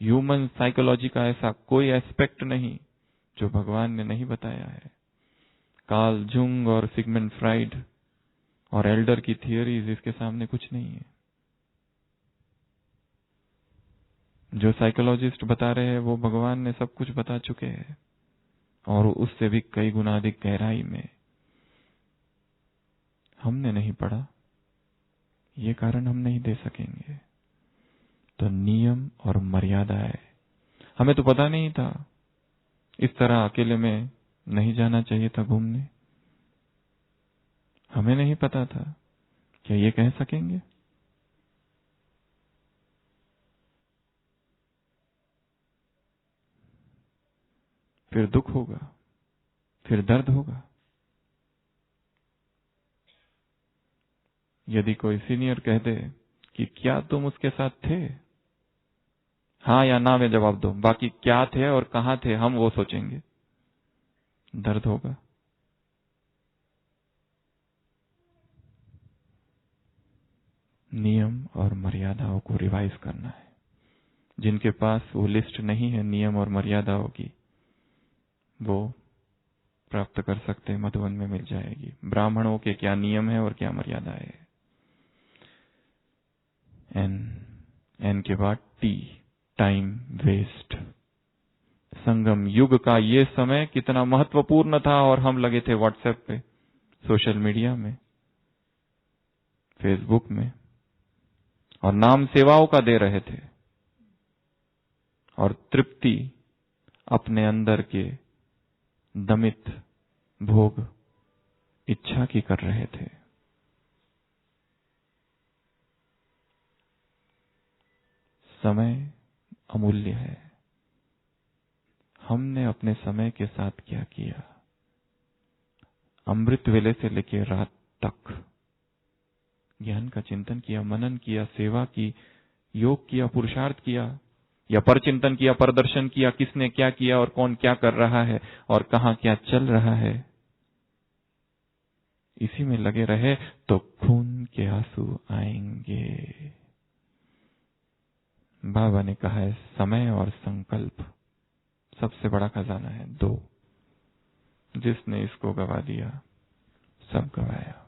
ह्यूमन साइकोलॉजी का ऐसा कोई एस्पेक्ट नहीं जो भगवान ने नहीं बताया है। कार्ल जुंग और सिगमंड फ्राइड और एल्डर की थियोरीज इसके सामने कुछ नहीं है। जो साइकोलॉजिस्ट बता रहे हैं वो भगवान ने सब कुछ बता चुके हैं, और उससे भी कई गुना अधिक गहराई में। हमने नहीं पढ़ा, ये कारण हम नहीं दे सकेंगे। तो नियम और मर्यादा है। हमें तो पता नहीं था, इस तरह अकेले में नहीं जाना चाहिए था घूमने। हमें नहीं पता था, क्या ये कह सकेंगे? फिर दुख होगा, फिर दर्द होगा। यदि कोई सीनियर कह दे कि क्या तुम उसके साथ थे, हाँ या ना में जवाब दो, बाकी क्या थे और कहां थे हम वो सोचेंगे, दर्द होगा। नियम और मर्यादाओं को रिवाइज करना है। जिनके पास वो लिस्ट नहीं है नियम और मर्यादाओं की, वो प्राप्त कर सकते हैं, मधुवन में मिल जाएगी। ब्राह्मणों के क्या नियम है और क्या मर्यादा है। एन के बाद टी, टाइम वेस्ट। संगम युग का ये समय कितना महत्वपूर्ण था और हम लगे थे व्हाट्सएप पे, सोशल मीडिया में, फेसबुक में, और नाम सेवाओं का दे रहे थे और तृप्ति अपने अंदर के दमित भोग इच्छा की कर रहे थे। समय अमूल्य है। हमने अपने समय के साथ क्या किया? अमृत वेले से लेकर रात तक ज्ञान का चिंतन किया, मनन किया, सेवा की, योग किया, पुरुषार्थ किया, या परचिंतन किया, प्रदर्शन किया, किसने क्या किया और कौन क्या कर रहा है और कहां क्या चल रहा है, इसी में लगे रहे तो खून के आंसू आएंगे। बाबा ने कहा है समय और संकल्प सबसे बड़ा खजाना है, दो। जिसने इसको गवा दिया, सब गवाया।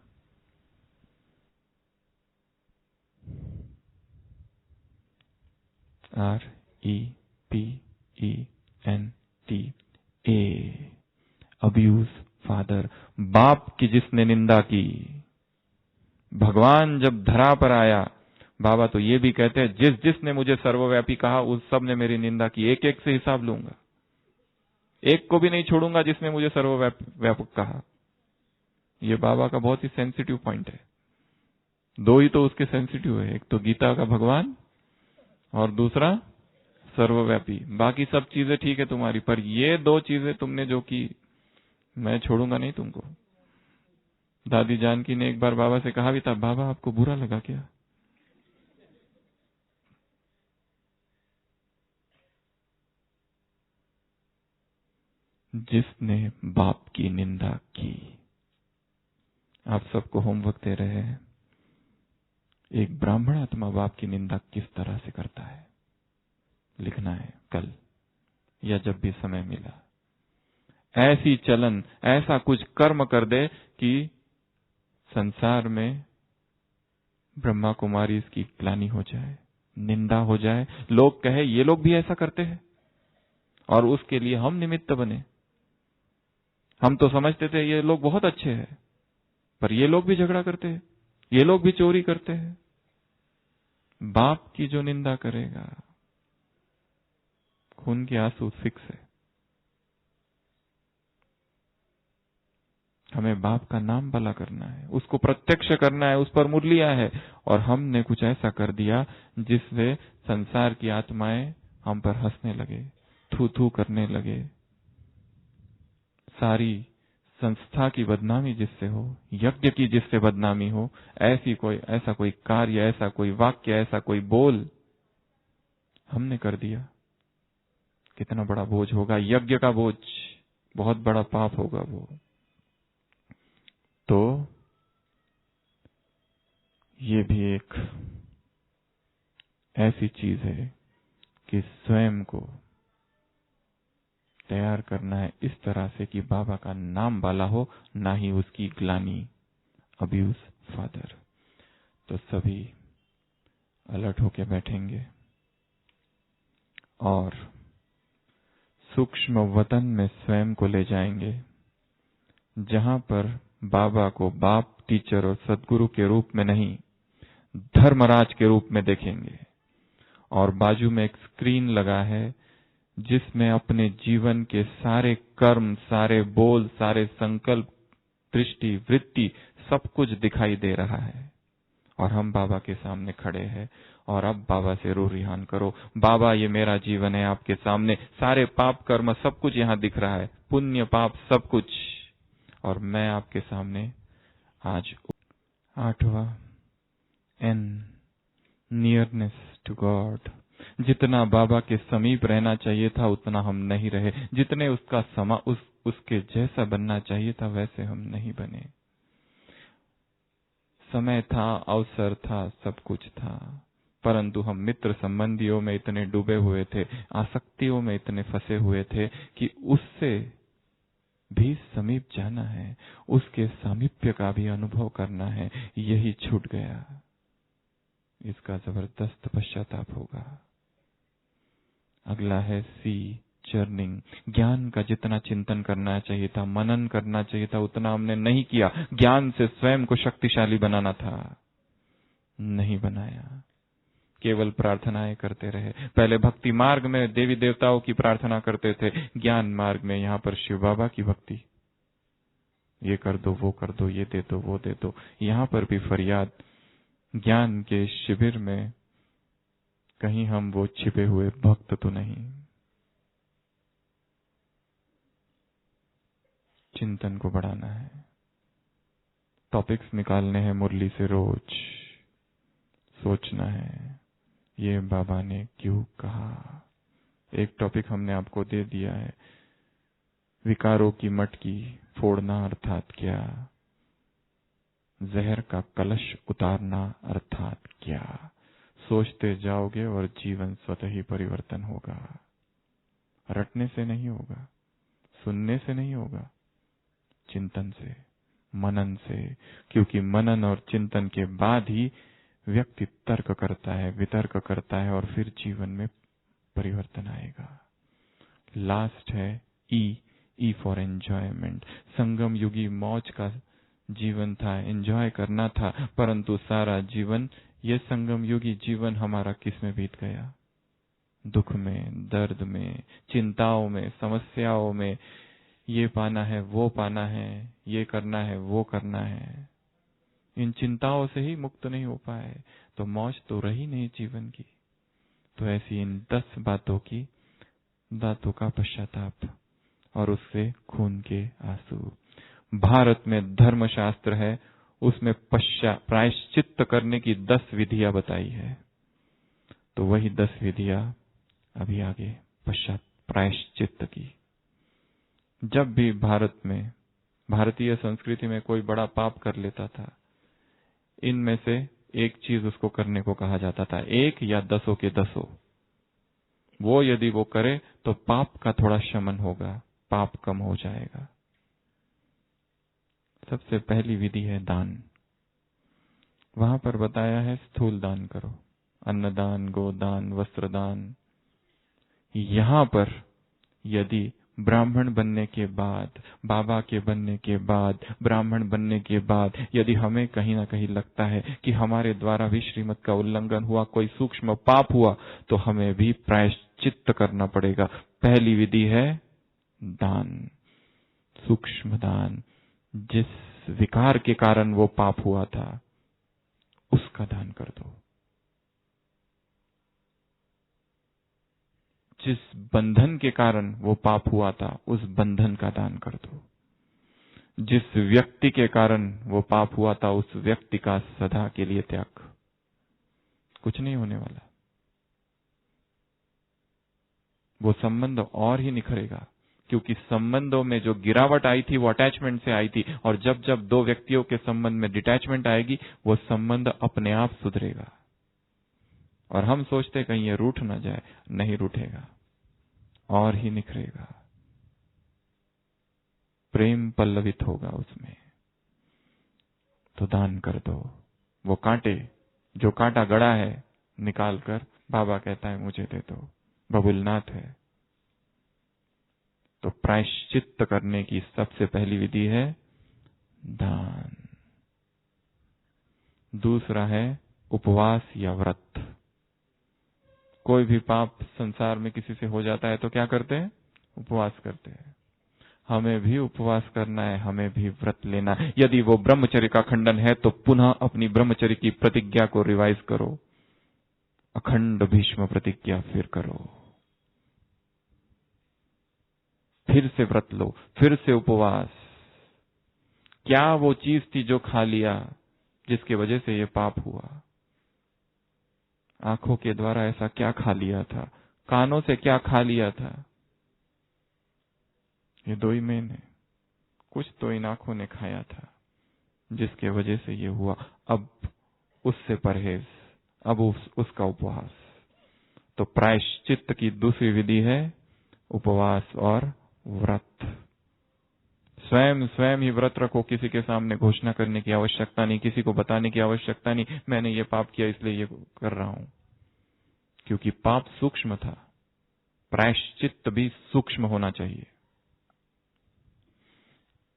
REPENTA, abuse father. बाप की जिसने निंदा की, भगवान जब धरा पर आया, बाबा तो ये भी कहते हैं जिसने मुझे सर्वव्यापी कहा उस सब ने मेरी निंदा की, एक एक से हिसाब लूंगा, एक को भी नहीं छोड़ूंगा जिसने मुझे सर्वव्यापक कहा। ये बाबा का बहुत ही सेंसिटिव पॉइंट है। दो ही तो उसके सेंसिटिव है, एक तो गीता का भगवान और दूसरा सर्वव्यापी। बाकी सब चीजें ठीक है तुम्हारी, पर ये दो चीजें तुमने जो की, मैं छोड़ूंगा नहीं तुमको। दादी जानकी ने एक बार बाबा से कहा भी था, बाबा आपको बुरा लगा क्या? जिसने बाप की निंदा की। आप सबको होमवर्क दे रहे हैं, एक ब्राह्मण आत्मा बाप की निंदा किस तरह से करता है, लिखना है कल या जब भी समय मिला। ऐसी चलन, ऐसा कुछ कर्म कर दे कि संसार में ब्रह्मा कुमारी इसकी ग्लानि हो जाए, निंदा हो जाए, लोग कहे ये लोग भी ऐसा करते हैं, और उसके लिए हम निमित्त बने। हम तो समझते थे ये लोग बहुत अच्छे हैं, पर ये लोग भी झगड़ा करते हैं, ये लोग भी चोरी करते हैं। बाप की जो निंदा करेगा, खून के आंसू फिक्स है। हमें बाप का नाम भला करना है, उसको प्रत्यक्ष करना है, उस पर मुरलिया है। और हमने कुछ ऐसा कर दिया जिससे संसार की आत्माएं हम पर हंसने लगे, थू थू करने लगे। सारी संस्था की बदनामी जिससे हो, यज्ञ की जिससे बदनामी हो, ऐसा कोई कार्य, ऐसा कोई वाक्य, ऐसा कोई बोल हमने कर दिया, कितना बड़ा बोझ होगा। यज्ञ का बोझ, बहुत बड़ा पाप होगा वो। तो ये भी एक ऐसी चीज है कि स्वयं को तैयार करना है इस तरह से कि बाबा का नाम वाला हो, ना ही उसकी ग्लानि, अब्यूज फादर। तो सभी अलर्ट होके बैठेंगे और सूक्ष्म वतन में स्वयं को ले जाएंगे, जहां पर बाबा को बाप, टीचर और सदगुरु के रूप में नहीं, धर्मराज के रूप में देखेंगे। और बाजू में एक स्क्रीन लगा है जिसमें अपने जीवन के सारे कर्म, सारे बोल, सारे संकल्प, दृष्टि, वृत्ति, सब कुछ दिखाई दे रहा है। और हम बाबा के सामने खड़े हैं और अब बाबा से रूह रिहान करो, बाबा ये मेरा जीवन है आपके सामने, सारे पाप कर्म सब कुछ यहाँ दिख रहा है, पुण्य पाप सब कुछ, और मैं आपके सामने आज। 8वां एन, नियरनेस टू गॉड। जितना बाबा के समीप रहना चाहिए था उतना हम नहीं रहे, जितने उसका उसके जैसा बनना चाहिए था वैसे हम नहीं बने। समय था, अवसर था, सब कुछ था, परंतु हम मित्र संबंधियों में इतने डूबे हुए थे, आसक्तियों में इतने फंसे हुए थे कि उससे भी समीप जाना है, उसके सामीप्य का भी अनुभव करना है, यही छूट गया। इसका जबरदस्त पश्चाताप होगा। अगला है सी, चर्निंग। ज्ञान का जितना चिंतन करना चाहिए था, मनन करना चाहिए था, उतना हमने नहीं किया। ज्ञान से स्वयं को शक्तिशाली बनाना था, नहीं बनाया, केवल प्रार्थनाएं करते रहे। पहले भक्ति मार्ग में देवी देवताओं की प्रार्थना करते थे, ज्ञान मार्ग में यहाँ पर शिव बाबा की भक्ति, ये कर दो, वो कर दो, ये दे दो, वो दे दो। यहाँ पर भी फरियाद, ज्ञान के शिविर में कहीं हम वो छिपे हुए भक्त तो नहीं। चिंतन को बढ़ाना है, टॉपिक्स निकालने हैं मुरली से, रोज सोचना है ये बाबा ने क्यों कहा। एक टॉपिक हमने आपको दे दिया है, विकारों की मटकी फोड़ना अर्थात क्या, जहर का कलश उतारना अर्थात क्या। सोचते जाओगे और जीवन स्वतः ही परिवर्तन होगा। रटने से नहीं होगा, सुनने से नहीं होगा, चिंतन से, मनन से। क्योंकि मनन और चिंतन के बाद ही व्यक्ति तर्क करता है, वितर्क करता है, और फिर जीवन में परिवर्तन आएगा। लास्ट है ई फॉर एंजॉयमेंट। संगम युगी मौज का जीवन था, एंजॉय करना था, परंतु सारा जीवन, ये संगम युगी जीवन हमारा किस में बीत गया? दुख में, दर्द में, चिंताओं में, समस्याओं में। ये पाना है, वो पाना है, ये करना है, वो करना है। इन चिंताओं से ही मुक्त नहीं हो पाए तो मौज तो रही नहीं जीवन की। तो ऐसी इन 10 बातों का पश्चाताप और उससे खून के आंसू। भारत में धर्मशास्त्र है, उसमें प्रायश्चित्त करने की 10 विधियां बताई है। तो वही 10 विधियां अभी आगे प्रायश्चित्त की। जब भी भारत में, भारतीय संस्कृति में कोई बड़ा पाप कर लेता था, इनमें से एक चीज उसको करने को कहा जाता था, 1 या 10 के 10। वो यदि वो करे तो पाप का थोड़ा शमन होगा, पाप कम हो जाएगा। सबसे पहली विधि है दान। वहां पर बताया है स्थूल दान करो, अन्नदान, गोदान, वस्त्रदान। यहां पर यदि ब्राह्मण बनने के बाद, बाबा के बनने के बाद, ब्राह्मण बनने के बाद यदि हमें कहीं ना कहीं लगता है कि हमारे द्वारा भी श्रीमत का उल्लंघन हुआ, कोई सूक्ष्म पाप हुआ, तो हमें भी प्रायश्चित्त करना पड़ेगा। पहली विधि है दान, सूक्ष्म दान। जिस विकार के कारण वो पाप हुआ था उसका दान कर दो। जिस बंधन के कारण वो पाप हुआ था उस बंधन का दान कर दो। जिस व्यक्ति के कारण वो पाप हुआ था उस व्यक्ति का सदा के लिए त्याग। कुछ नहीं होने वाला, वो संबंध और ही निखरेगा। क्योंकि संबंधों में जो गिरावट आई थी वो अटैचमेंट से आई थी, और जब जब 2 व्यक्तियों के संबंध में डिटैचमेंट आएगी वो संबंध अपने आप सुधरेगा। और हम सोचते कहीं ये रूठ ना जाए, नहीं रूठेगा, और ही निखरेगा, प्रेम पल्लवित होगा उसमें। तो दान कर दो। वो कांटे, जो कांटा गड़ा है, निकाल कर बाबा कहता है मुझे दे दो, बबुलनाथ है। तो प्रायश्चित्त करने की सबसे पहली विधि है दान। दूसरा है उपवास या व्रत। कोई भी पाप संसार में किसी से हो जाता है तो क्या करते हैं? उपवास करते हैं। हमें भी उपवास करना है, हमें भी व्रत लेना है। यदि वो ब्रह्मचर्य का खंडन है तो पुनः अपनी ब्रह्मचर्य की प्रतिज्ञा को रिवाइज करो, अखंड भीष्म प्रतिज्ञा फिर करो, फिर से व्रत लो, फिर से उपवास। क्या वो चीज थी जो खा लिया जिसकी वजह से ये पाप हुआ? आंखों के द्वारा ऐसा क्या खा लिया था? कानों से क्या खा लिया था? ये दो ही मेन है। कुछ तो इन आंखों ने खाया था जिसके वजह से ये हुआ। अब उससे परहेज, अब उसका उपवास। तो प्रायश्चित्त की दूसरी विधि है उपवास और व्रत। स्वयं ही व्रत रखो, किसी के सामने घोषणा करने की आवश्यकता नहीं, किसी को बताने की आवश्यकता नहीं, मैंने ये पाप किया इसलिए ये कर रहा हूं, क्योंकि पाप सूक्ष्म था। प्रायश्चित्त भी सूक्ष्म होना चाहिए।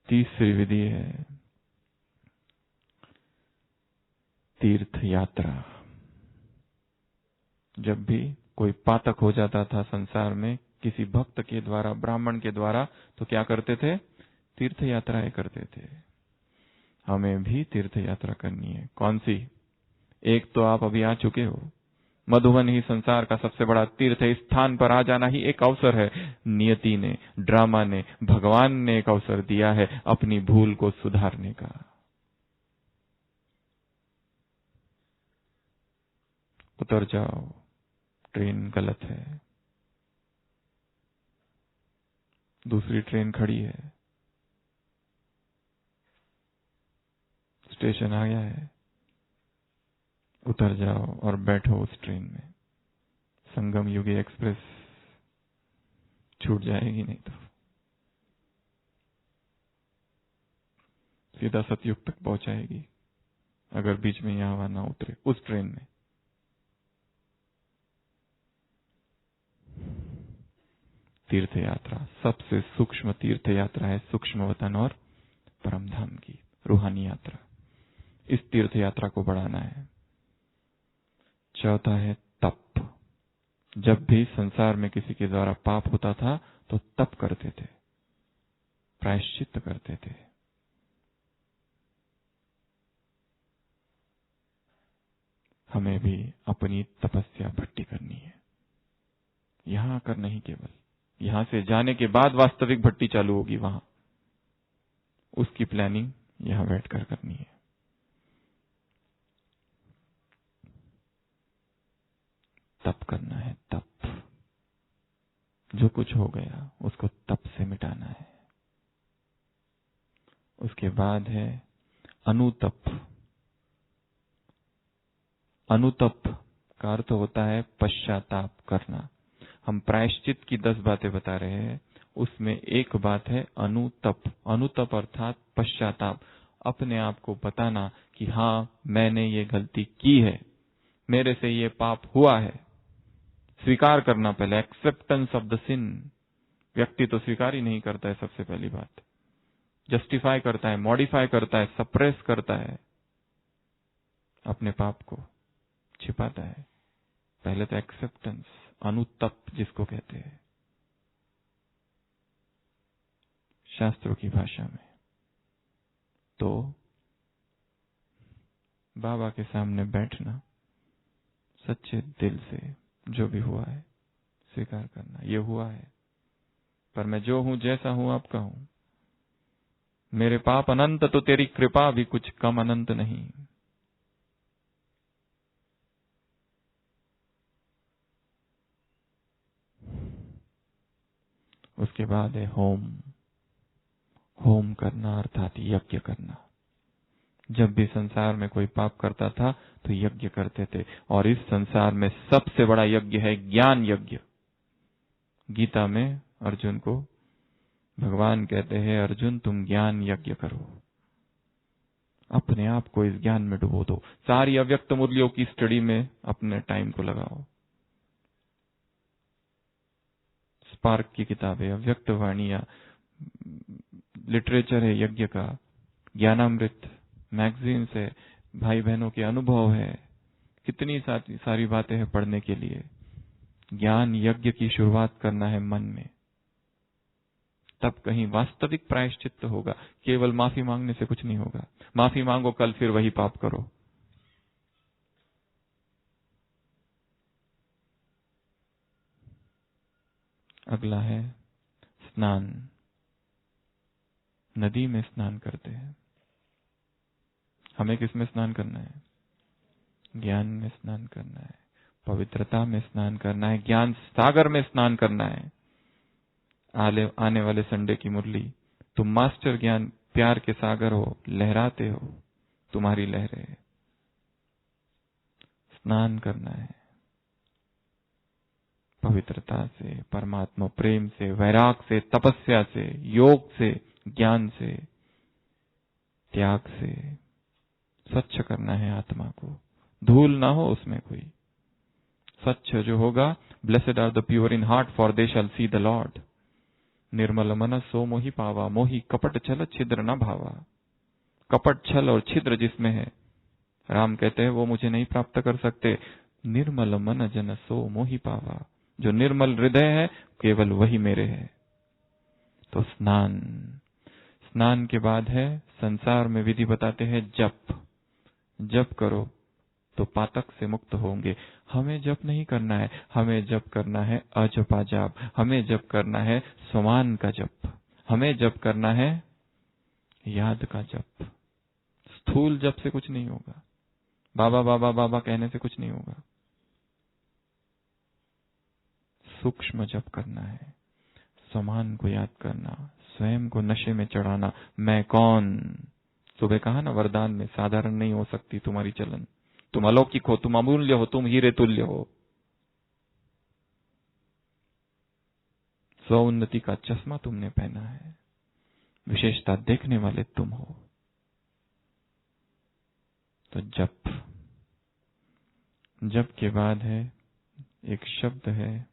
तीसरी विधि है तीर्थ यात्रा। जब भी कोई पातक हो जाता था संसार में किसी भक्त के द्वारा, ब्राह्मण के द्वारा, तो क्या करते थे? तीर्थ यात्राएं करते थे। हमें भी तीर्थ यात्रा करनी है। कौन सी? एक तो आप अभी आ चुके हो, मधुबन ही संसार का सबसे बड़ा तीर्थ है। इस स्थान पर आ जाना ही एक अवसर है। नियति ने, ड्रामा ने, भगवान ने एक अवसर दिया है अपनी भूल को सुधारने का। उतर जाओ, ट्रेन गलत है, दूसरी ट्रेन खड़ी है, स्टेशन आ गया है, उतर जाओ और बैठो उस ट्रेन में। संगम युगी एक्सप्रेस छूट जाएगी नहीं तो सीधा सतयुग तक पहुंचाएगी, अगर बीच में यहां वहां ना उतरे उस ट्रेन में। तीर्थ यात्रा सबसे सूक्ष्म तीर्थ यात्रा है, सूक्ष्म वतन और परम धाम की रूहानी यात्रा। इस तीर्थ यात्रा को बढ़ाना है। चौथा है तप। जब भी संसार में किसी के द्वारा पाप होता था तो तप करते थे, प्रायश्चित्त करते थे। हमें भी अपनी तपस्या भट्टी करनी है। यहां आकर नहीं, केवल यहां से जाने के बाद वास्तविक भट्टी चालू होगी वहां, उसकी प्लानिंग यहां बैठकर करनी है। तप करना है, तप। जो कुछ हो गया उसको तप से मिटाना है। उसके बाद है अनुतप। अनुतप का अर्थ होता है पश्चाताप करना। हम प्रायश्चित की 10 बातें बता रहे हैं, उसमें एक बात है अनुतप। अनुतप अर्थात पश्चाताप, अपने आप को बताना कि हाँ मैंने ये गलती की है, मेरे से ये पाप हुआ है। स्वीकार करना पहले, एक्सेप्टेंस ऑफ द सिन। व्यक्ति तो स्वीकार ही नहीं करता है, सबसे पहली बात जस्टिफाई करता है, मॉडिफाई करता है, सप्रेस करता है, अपने पाप को छिपाता है। पहले तो एक्सेप्टेंस, अनुतप जिसको कहते हैं शास्त्रों की भाषा में। तो बाबा के सामने बैठना, सच्चे दिल से जो भी हुआ है स्वीकार करना, ये हुआ है, पर मैं जो हूं जैसा हूं आपका हूं, मेरे पाप अनंत तो तेरी कृपा भी कुछ कम अनंत नहीं। उसके बाद है होम। होम करना अर्थात यज्ञ करना। जब भी संसार में कोई पाप करता था तो यज्ञ करते थे, और इस संसार में सबसे बड़ा यज्ञ है ज्ञान यज्ञ। गीता में अर्जुन को भगवान कहते हैं, अर्जुन तुम ज्ञान यज्ञ करो, अपने आप को इस ज्ञान में डुबो दो। सारी अव्यक्त मूल्यों की स्टडी में अपने टाइम को लगाओ। स्पार्क की किताबें, अव्यक्त वाणियां, लिटरेचर है यज्ञ का, ज्ञानामृत मैगजीन्स है, भाई बहनों के अनुभव है, कितनी सारी बातें हैं पढ़ने के लिए। ज्ञान यज्ञ की शुरुआत करना है मन में। तब कहीं वास्तविक प्रायश्चित्त होगा। केवल माफी मांगने से कुछ नहीं होगा। माफी मांगो, कल फिर वही पाप करो। अगला है स्नान। नदी में स्नान करते हैं। हमें किस में स्नान करना है? ज्ञान में स्नान करना है, पवित्रता में स्नान करना है, ज्ञान सागर में स्नान करना है। आने वाले संडे की मुरली, तुम मास्टर ज्ञान प्यार के सागर हो, लहराते हो, तुम्हारी लहरें। स्नान करना है पवित्रता से, परमात्मा प्रेम से, वैराग से, तपस्या से, योग से, ज्ञान से, त्याग से। स्वच्छ करना है आत्मा को, धूल ना हो उसमें कोई। स्वच्छ जो होगा, blessed are the pure in heart for they shall see the Lord. निर्मल मन सो मोहि पावा, मोहि कपट छल छिद्र न भावा। कपट छल और छिद्र जिसमें है, राम कहते हैं वो मुझे नहीं प्राप्त कर सकते। निर्मल मन जन सो मोहि पावा, जो निर्मल हृदय है केवल वही मेरे है। तो स्नान, स्नान के बाद है संसार में विधि बताते हैं जप। जप करो तो पातक से मुक्त होंगे। हमें जप नहीं करना है, हमें जप करना है अजपा जाप, हमें जप करना है समान का जप, हमें जप करना है याद का जप। स्थूल जप से कुछ नहीं होगा, बाबा बाबा बाबा कहने से कुछ नहीं होगा। सूक्ष्म जप करना है, समान को याद करना, स्वयं को नशे में चढ़ाना। मैं कौन? सुबह कहा ना वरदान में, साधारण नहीं हो सकती तुम्हारी चलन। तुम अलौकिक हो, तुम अमूल्य हो, तुम हीरे तुल्य हो। स्व उन्नति का चश्मा तुमने पहना है, विशेषता देखने वाले तुम हो। तो जप, जप के बाद है एक शब्द है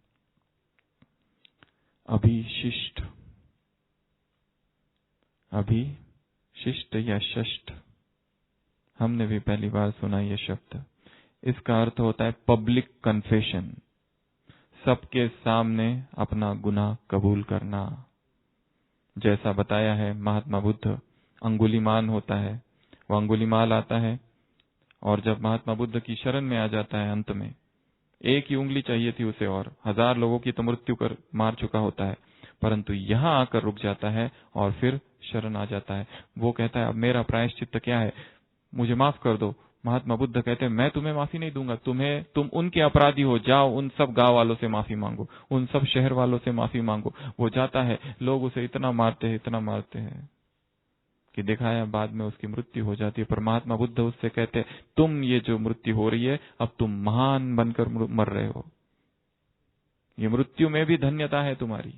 अभिशिष्ट। अभिशिष्ट या षष्ठ, हमने भी पहली बार सुना यह शब्द। इसका अर्थ होता है पब्लिक कन्फेशन, सबके सामने अपना गुनाह कबूल करना। जैसा बताया है महात्मा बुद्ध, अंगुलीमान होता है, वो अंगुलीमाल आता है और जब महात्मा बुद्ध की शरण में आ जाता है, अंत में एक ही उंगली चाहिए थी उसे और 1000 लोगों की तो मृत्यु कर मार चुका होता है, परंतु यहां आकर रुक जाता है और फिर शरण आ जाता है। वो कहता है अब मेरा प्रायश्चित्त क्या है, मुझे माफ कर दो। महात्मा बुद्ध कहते हैं मैं तुम्हें माफी नहीं दूंगा, तुम उनके अपराधी हो, जाओ उन सब गांव वालों से माफी मांगो, उन सब शहर वालों से माफी मांगो। वो जाता है, लोग उसे इतना मारते हैं, इतना मारते हैं कि दिखाया बाद में उसकी मृत्यु हो जाती है। पर महात्मा बुद्ध उससे कहते तुम ये जो मृत्यु हो रही है, अब तुम महान बनकर मर रहे हो, ये मृत्यु में भी धन्यता है तुम्हारी,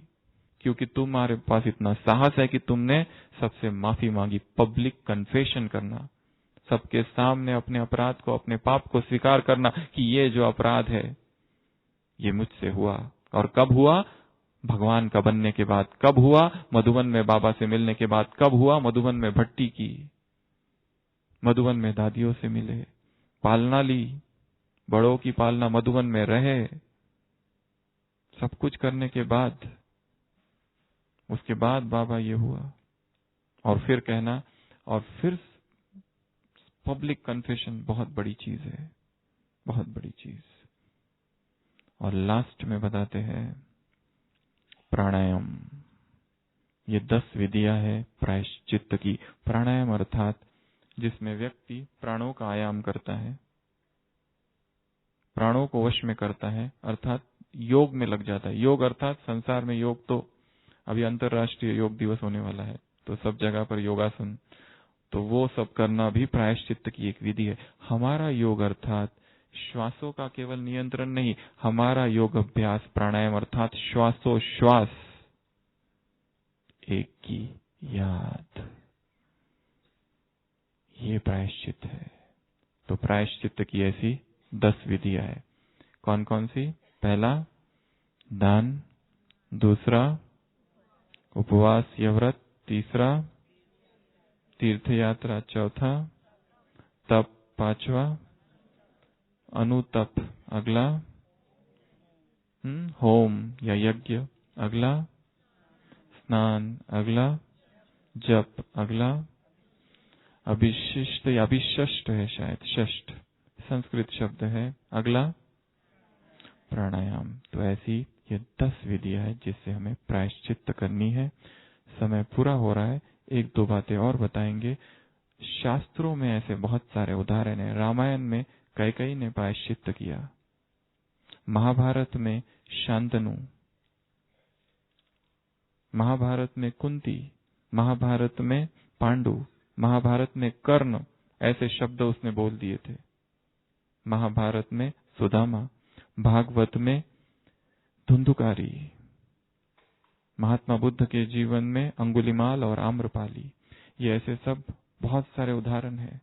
क्योंकि तुम्हारे पास इतना साहस है कि तुमने सबसे माफी मांगी। पब्लिक कन्फेशन करना, सबके सामने अपने अपराध को, अपने पाप को स्वीकार करना कि ये जो अपराध है ये मुझसे हुआ। और कब हुआ? भगवान का बनने के बाद। कब हुआ? मधुबन में बाबा से मिलने के बाद। कब हुआ? मधुबन में भट्टी की, मधुबन में दादियों से मिले, पालना ली, बड़ों की पालना, मधुबन में रहे, सब कुछ करने के बाद, उसके बाद बाबा ये हुआ। और फिर कहना, और फिर पब्लिक कन्फेशन बहुत बड़ी चीज है, बहुत बड़ी चीज। और लास्ट में बताते हैं प्राणायाम। ये 10 विधियां है प्रायश्चित्त की। प्राणायाम अर्थात जिसमें व्यक्ति प्राणों का आयाम करता है, प्राणों को वश में करता है, अर्थात योग में लग जाता है। योग अर्थात संसार में योग, तो अभी अंतर्राष्ट्रीय योग दिवस होने वाला है, तो सब जगह पर योगासन, तो वो सब करना भी प्रायश्चित्त की एक विधि है। हमारा योग अर्थात श्वासों का केवल नियंत्रण नहीं, हमारा योग अभ्यास प्राणायाम अर्थात श्वासोश्वास एक की याद, ये प्रायश्चित्त है। तो प्रायश्चित्त की ऐसी 10 विधियां है। कौन कौन सी? पहला दान, दूसरा उपवास या व्रत, तीसरा तीर्थ यात्रा, चौथा तप, पांचवा अनुतप, अगला होम या यज्ञ, अगला स्नान अगला, जप अगला, अभिशिष्ट या अभिषष्ट है शायद, षष्ठ संस्कृत शब्द है, अगला प्राणायाम। तो ऐसी ये 10 विधियां है जिससे हमें प्रायश्चित्त करनी है। समय पूरा हो रहा है, 1-2 बातें और बताएंगे। शास्त्रों में ऐसे बहुत सारे उदाहरण हैं। रामायण में कैकेयी ने प्रायश्चित्त किया, महाभारत में शांतनु, महाभारत में कुंती, महाभारत में पांडु, महाभारत में कर्ण, ऐसे शब्द उसने बोल दिए थे। महाभारत में सुदामा, भागवत में धुंधुकारी, महात्मा बुद्ध के जीवन में अंगुलिमाल और आम्रपाली। ये ऐसे सब बहुत सारे उदाहरण हैं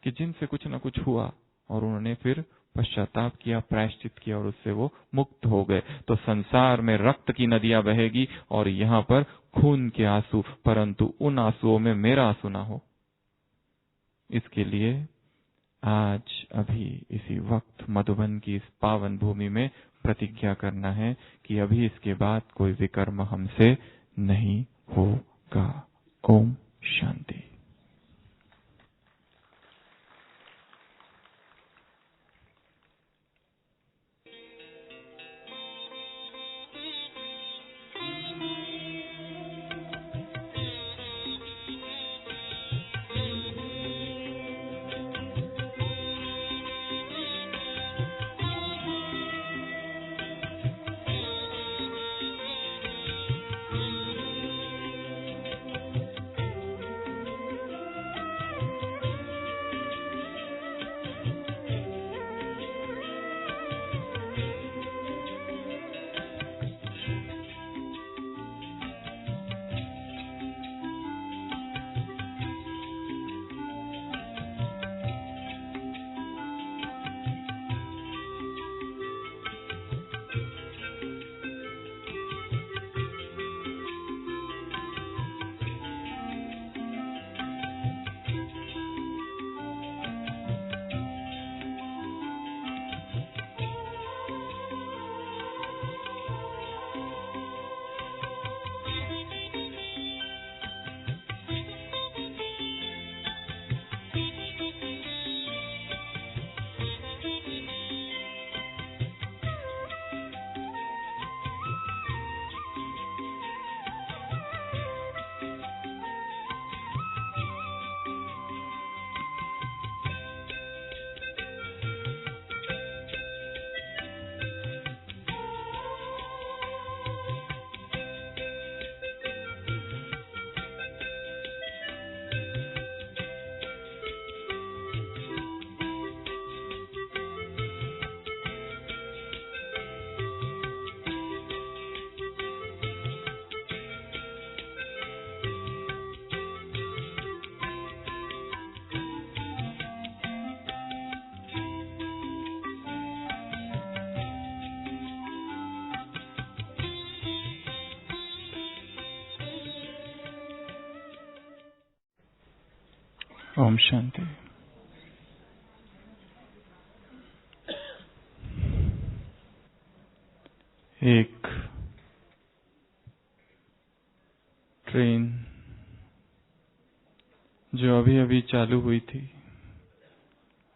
कि जिनसे कुछ न कुछ हुआ और उन्होंने फिर पश्चाताप किया, प्रायश्चित किया और उससे वो मुक्त हो गए। तो संसार में रक्त की नदियां बहेगी और यहाँ पर खून के आंसू, परंतु उन आंसुओं में मेरा आंसू ना हो। इसके लिए आज अभी इसी वक्त मधुबन की इस पावन भूमि में प्रतिज्ञा करना है कि अभी इसके बाद कोई विकर्म हमसे नहीं होगा। ओम शांति। ओम शांति। एक ट्रेन जो अभी अभी चालू हुई थी,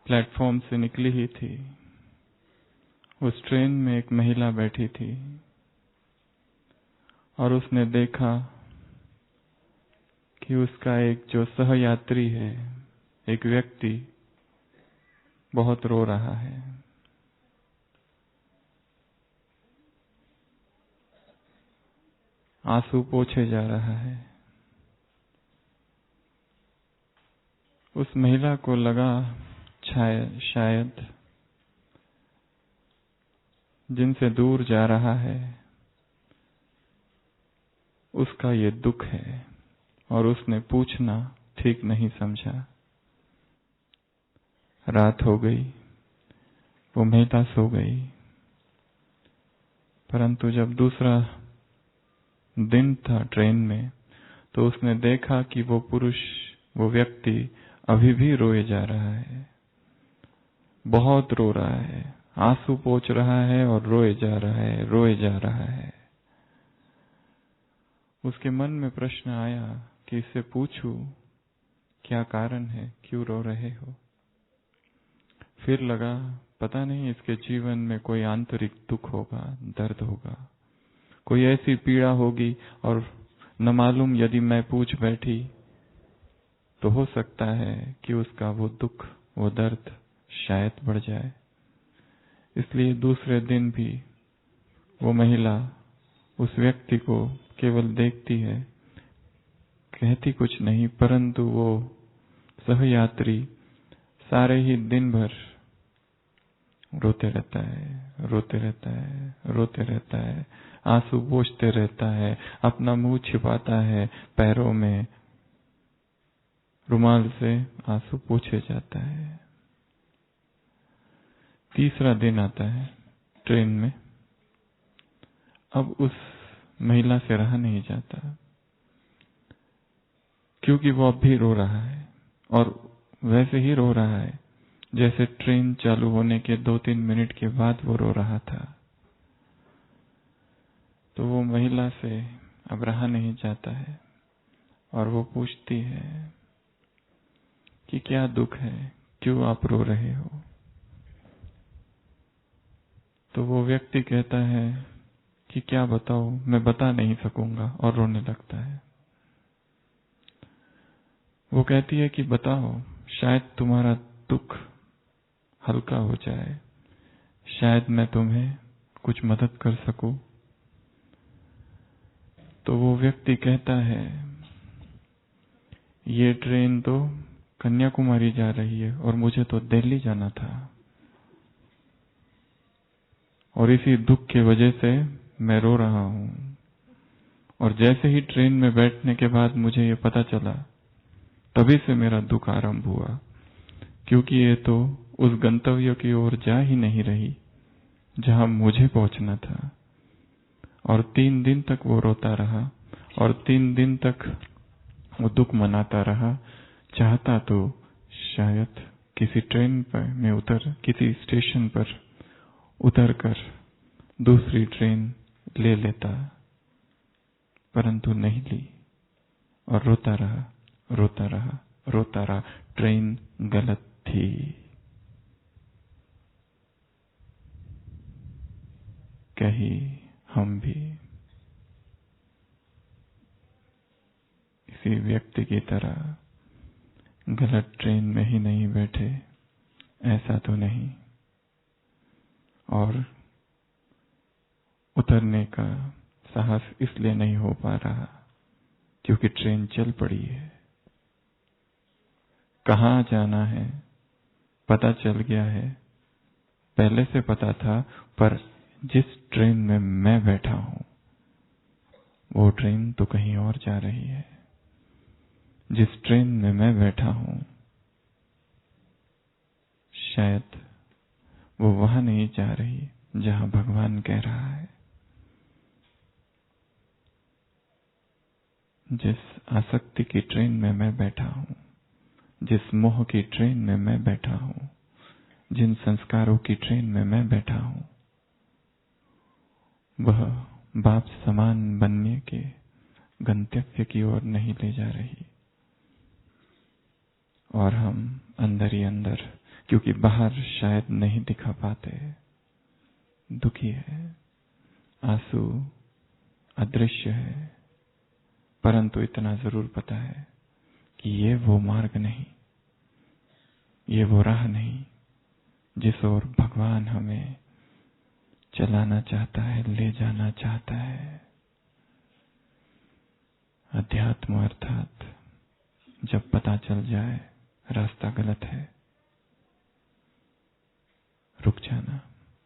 प्लेटफॉर्म से निकली ही थी, उस ट्रेन में एक महिला बैठी थी और उसने देखा कि उसका एक जो सहयात्री है, एक व्यक्ति बहुत रो रहा है। आंसू पोंछे जा रहा है। उस महिला को लगा शायद जिनसे दूर जा रहा है उसका ये दुख है, और उसने पूछना ठीक नहीं समझा। रात हो गई, वो महिला सो गई। परंतु जब दूसरा दिन था ट्रेन में, तो उसने देखा कि वो पुरुष, वो व्यक्ति अभी भी रोए जा रहा है, बहुत रो रहा है, आंसू पोंछ रहा है और रोए जा रहा है, रोए जा रहा है। उसके मन में प्रश्न आया कि इससे पूछूं क्या कारण है, क्यों रो रहे हो। फिर लगा पता नहीं इसके जीवन में कोई आंतरिक दुख होगा, दर्द होगा, कोई ऐसी पीड़ा होगी, और न मालूम यदि मैं पूछ बैठी तो हो सकता है कि उसका वो दुख, वो दर्द शायद बढ़ जाए। इसलिए दूसरे दिन भी वो महिला उस व्यक्ति को केवल देखती है, कहती कुछ नहीं, परंतु वो सहयात्री सारे ही दिन भर रोते रहता है, रोते रहता है, रोते रहता है, आंसू पोंछते रहता है, अपना मुंह छिपाता है, पैरों में रुमाल से आंसू पोंछे जाता है। तीसरा दिन आता है ट्रेन में। अब उस महिला से रहा नहीं जाता, क्योंकि वो अब भी रो रहा है, और वैसे ही रो रहा है जैसे ट्रेन चालू होने के 2-3 मिनट के बाद वो रो रहा था। तो वो महिला से अब रहा नहीं जाता है, और वो पूछती है कि क्या दुख है, क्यों आप रो रहे हो। तो वो व्यक्ति कहता है कि क्या बताओ, मैं बता नहीं सकूंगा, और रोने लगता है। वो कहती है कि बताओ, शायद तुम्हारा दुख हल्का हो जाए, शायद मैं तुम्हें कुछ मदद कर सकूं। तो वो व्यक्ति कहता है, ये ट्रेन तो कन्याकुमारी जा रही है और मुझे तो दिल्ली जाना था, और इसी दुख की वजह से मैं रो रहा हूं। और जैसे ही ट्रेन में बैठने के बाद मुझे ये पता चला, तभी से मेरा दुख आरंभ हुआ, क्योंकि ये तो उस गंतव्य की ओर जा ही नहीं रही जहां मुझे पहुंचना था। और 3 दिन तक वो रोता रहा, और 3 दिन तक वो दुख मनाता रहा। चाहता तो शायद किसी ट्रेन पर में किसी स्टेशन पर उतरकर दूसरी ट्रेन ले लेता, परंतु नहीं ली, और रोता रहा, रोता रहा, रोता रहा। ट्रेन गलत थी। कहीं हम भी इसी व्यक्ति की तरह गलत ट्रेन में ही नहीं बैठे, ऐसा तो नहीं, और उतरने का साहस इसलिए नहीं हो पा रहा क्योंकि ट्रेन चल पड़ी है। कहाँ जाना है पता चल गया है, पहले से पता था, पर जिस ट्रेन में मैं बैठा हूं वो ट्रेन तो कहीं और जा रही है। जिस ट्रेन में मैं बैठा हूं शायद वो वहां नहीं जा रही जहां भगवान कह रहा है। जिस आसक्ति की ट्रेन में मैं बैठा हूं, जिस मोह की ट्रेन में मैं बैठा हूं, जिन संस्कारों की ट्रेन में मैं बैठा हूं, वह बाप समान बनने के गंतव्य की ओर नहीं ले जा रही। और हम अंदर ही अंदर, क्योंकि बाहर शायद नहीं दिखा पाते, दुखी है, आंसू अदृश्य है, परंतु इतना जरूर पता है कि ये वो मार्ग नहीं, ये वो राह नहीं जिस ओर भगवान हमें चलाना चाहता है, ले जाना चाहता है। अध्यात्म अर्थात जब पता चल जाए रास्ता गलत है, रुक जाना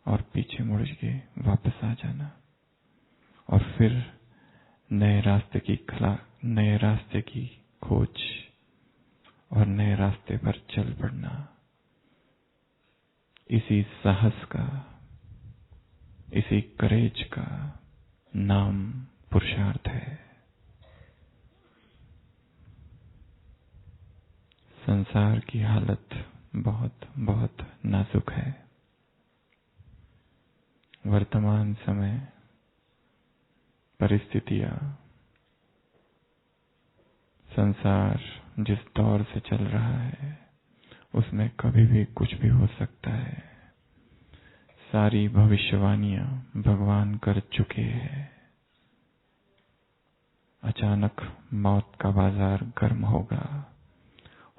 और पीछे मुड़ के वापस आ जाना, और फिर नए रास्ते की खोज और नए रास्ते पर चल पड़ना। इसी साहस का, इसी करेज का नाम पुरुषार्थ है। संसार की हालत बहुत बहुत नाजुक है। वर्तमान समय परिस्थितियां संसार जिस दौर से चल रहा है उसमें कभी भी कुछ भी हो सकता है। सारी भविष्यवाणियां भगवान कर चुके हैं। अचानक मौत का बाजार गर्म होगा,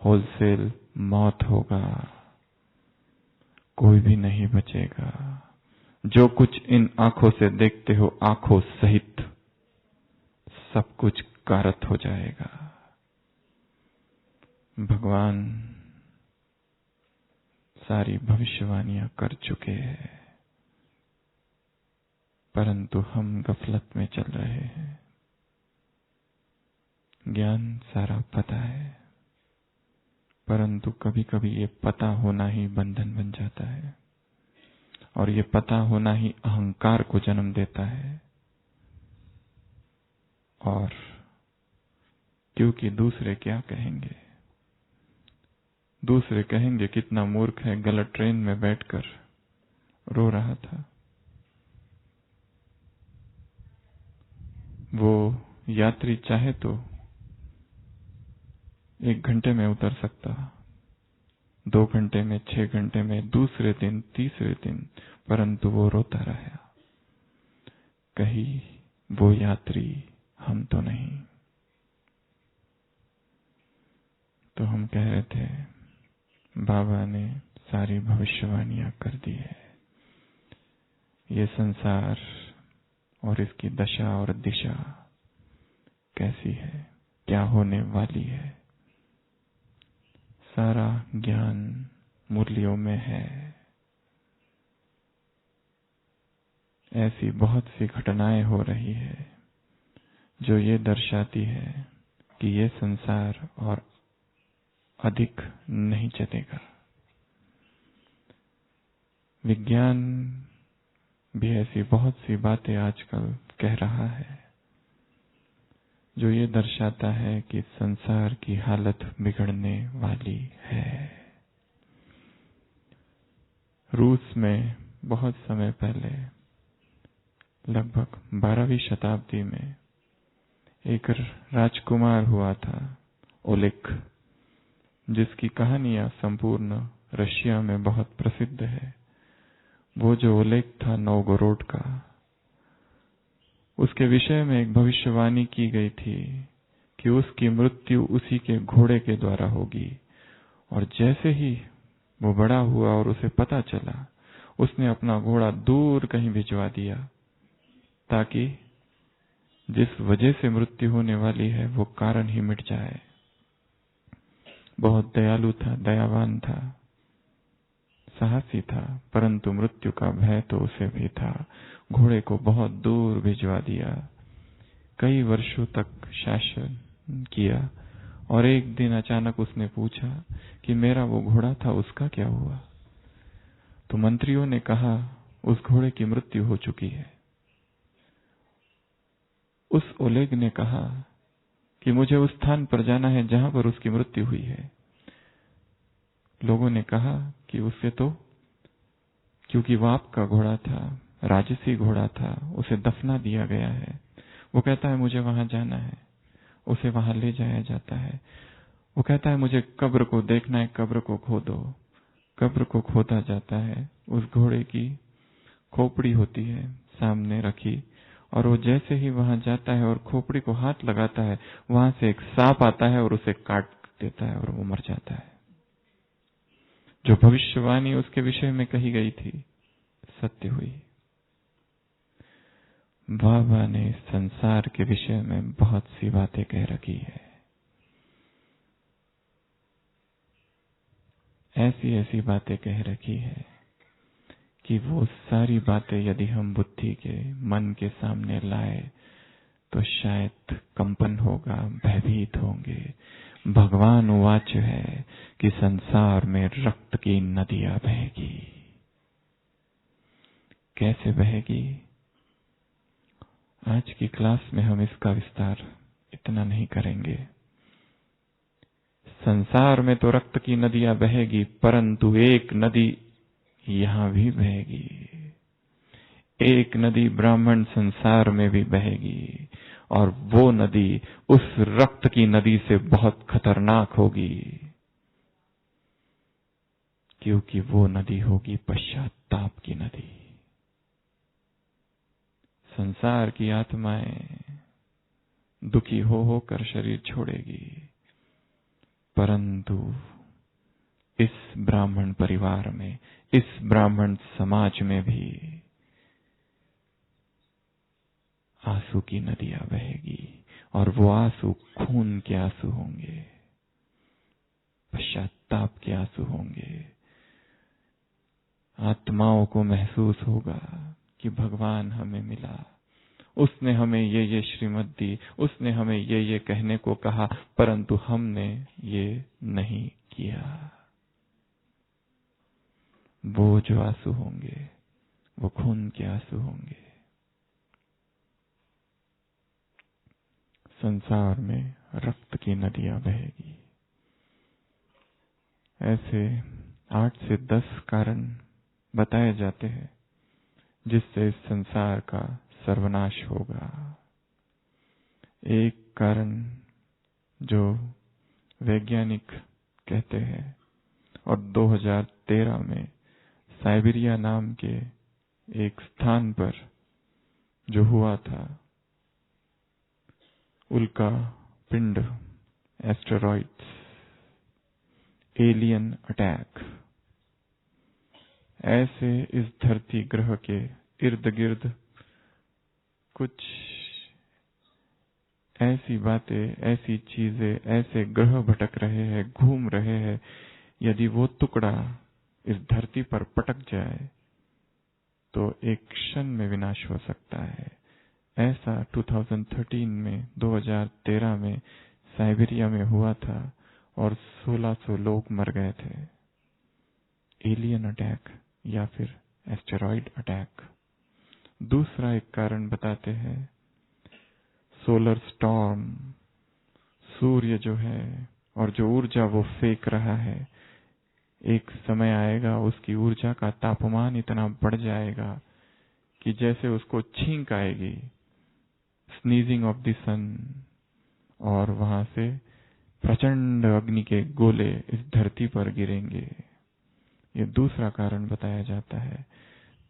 होलसेल मौत होगा, कोई भी नहीं बचेगा। जो कुछ इन आंखों से देखते हो, आंखों सहित सब कुछ कारत हो जाएगा। भगवान सारी भविष्यवाणियां कर चुके हैं, परंतु हम गफलत में चल रहे हैं। ज्ञान सारा पता है, परंतु कभी कभी ये पता होना ही बंधन बन जाता है और ये पता होना ही अहंकार को जन्म देता है। और क्योंकि दूसरे क्या कहेंगे, दूसरे कहेंगे कितना मूर्ख है, गलत ट्रेन में बैठकर रो रहा था। वो यात्री चाहे तो 1 घंटे में उतर सकता, 2 घंटे में, 6 घंटे में, दूसरे दिन, तीसरे दिन, परंतु वो रोता रहा। कहीं वो यात्री हम तो नहीं। तो हम कह रहे थे बाबा ने सारी भविष्यवाणियां कर दी है। ये संसार और इसकी दशा और दिशा कैसी है, क्या होने वाली है, सारा ज्ञान मुरलियों में है। ऐसी बहुत सी घटनाएं हो रही है जो ये दर्शाती है कि ये संसार और अधिक नहीं चलेगा। विज्ञान भी ऐसी बहुत सी बातें आजकल कह रहा है जो ये दर्शाता है कि संसार की हालत बिगड़ने वाली है। रूस में बहुत समय पहले, लगभग 12वीं शताब्दी में, एक राजकुमार हुआ था, ओलेग, जिसकी कहानियां संपूर्ण रशिया में बहुत प्रसिद्ध है। वो जो ओलेग था नोवगोरोड का, उसके विषय में एक भविष्यवाणी की गई थी कि उसकी मृत्यु उसी के घोड़े के द्वारा होगी। और जैसे ही वो बड़ा हुआ और उसे पता चला, उसने अपना घोड़ा दूर कहीं भिजवा दिया ताकि जिस वजह से मृत्यु होने वाली है वो कारण ही मिट जाए। बहुत दयालु था, दयावान था, साहसी था, परंतु मृत्यु का भय तो उसे भी था। घोड़े को बहुत दूर भिजवा दिया, कई वर्षों तक शासन किया और एक दिन अचानक उसने पूछा कि मेरा वो घोड़ा था, उसका क्या हुआ? तो मंत्रियों ने कहा उस घोड़े की मृत्यु हो चुकी है। उस ओलेग ने कहा कि मुझे उस स्थान पर जाना है जहां पर उसकी मृत्यु हुई है। लोगों ने कहा कि उससे तो, क्योंकि वो आपका घोड़ा था, राजसी घोड़ा था, उसे दफना दिया गया है। वो कहता है मुझे वहां जाना है, उसे वहां ले जाया जाता है। वो कहता है मुझे कब्र को देखना है, कब्र को खोदो। कब्र को खोदा जाता है, उस घोड़े की खोपड़ी होती है सामने रखी, और वो जैसे ही वहां जाता है और खोपड़ी को हाथ लगाता है, वहां से एक सांप आता है और उसे काट देता है और वो मर जाता है। जो भविष्यवाणी उसके विषय में कही गई थी सत्य हुई। बाबा ने संसार के विषय में बहुत सी बातें कह रखी है। ऐसी ऐसी बातें कह रखी है कि वो सारी बातें यदि हम बुद्धि के, मन के सामने लाए तो शायद कंपन होगा, भयभीत होंगे। भगवान वाच है कि संसार में रक्त की नदियां बहेगी। कैसे बहेगी? आज की क्लास में हम इसका विस्तार इतना नहीं करेंगे। संसार में तो रक्त की नदियां बहेगी, परंतु एक नदी यहां भी बहेगी। एक नदी ब्राह्मण संसार में भी बहेगी, और वो नदी उस रक्त की नदी से बहुत खतरनाक होगी, क्योंकि वो नदी होगी पश्चाताप की नदी। संसार की आत्माएं दुखी हो होकर शरीर छोड़ेगी, परंतु इस ब्राह्मण परिवार में, इस ब्राह्मण समाज में भी आंसू की नदियां बहेगी, और वो आंसू खून के आंसू होंगे, पश्चाताप के आंसू होंगे। आत्माओं को महसूस होगा कि भगवान हमें मिला, उसने हमें ये श्रीमत दी, उसने हमें ये कहने को कहा, परंतु हमने ये नहीं किया। वो जो आंसू होंगे वो खून के आंसू होंगे। संसार में रक्त की नदियां बहेगी। ऐसे 8 से 10 कारण बताए जाते हैं जिससे इस संसार का सर्वनाश होगा। एक कारण जो वैज्ञानिक कहते हैं, और 2013 में साइबेरिया नाम के एक स्थान पर जो हुआ था, उल्का पिंड, एस्टेरॉइड्स, एलियन अटैक, ऐसे इस धरती ग्रह के इर्द गिर्द कुछ ऐसी बातें, ऐसी चीजें, ऐसे ग्रह भटक रहे हैं, घूम रहे हैं। यदि वो टुकड़ा इस धरती पर पटक जाए तो एक क्षण में विनाश हो सकता है। ऐसा 2013 में साइबेरिया में हुआ था और 1600 लोग मर गए थे। एलियन अटैक या फिर एस्टेरॉइड अटैक। दूसरा एक कारण बताते हैं, सोलर स्टॉर्म। सूर्य जो है और जो ऊर्जा वो फेंक रहा है, एक समय आएगा उसकी ऊर्जा का तापमान इतना बढ़ जाएगा कि जैसे उसको छींक आएगी, स्नीजिंग ऑफ द सन, और वहां से प्रचंड अग्नि के गोले इस धरती पर गिरेंगे। ये दूसरा कारण बताया जाता है।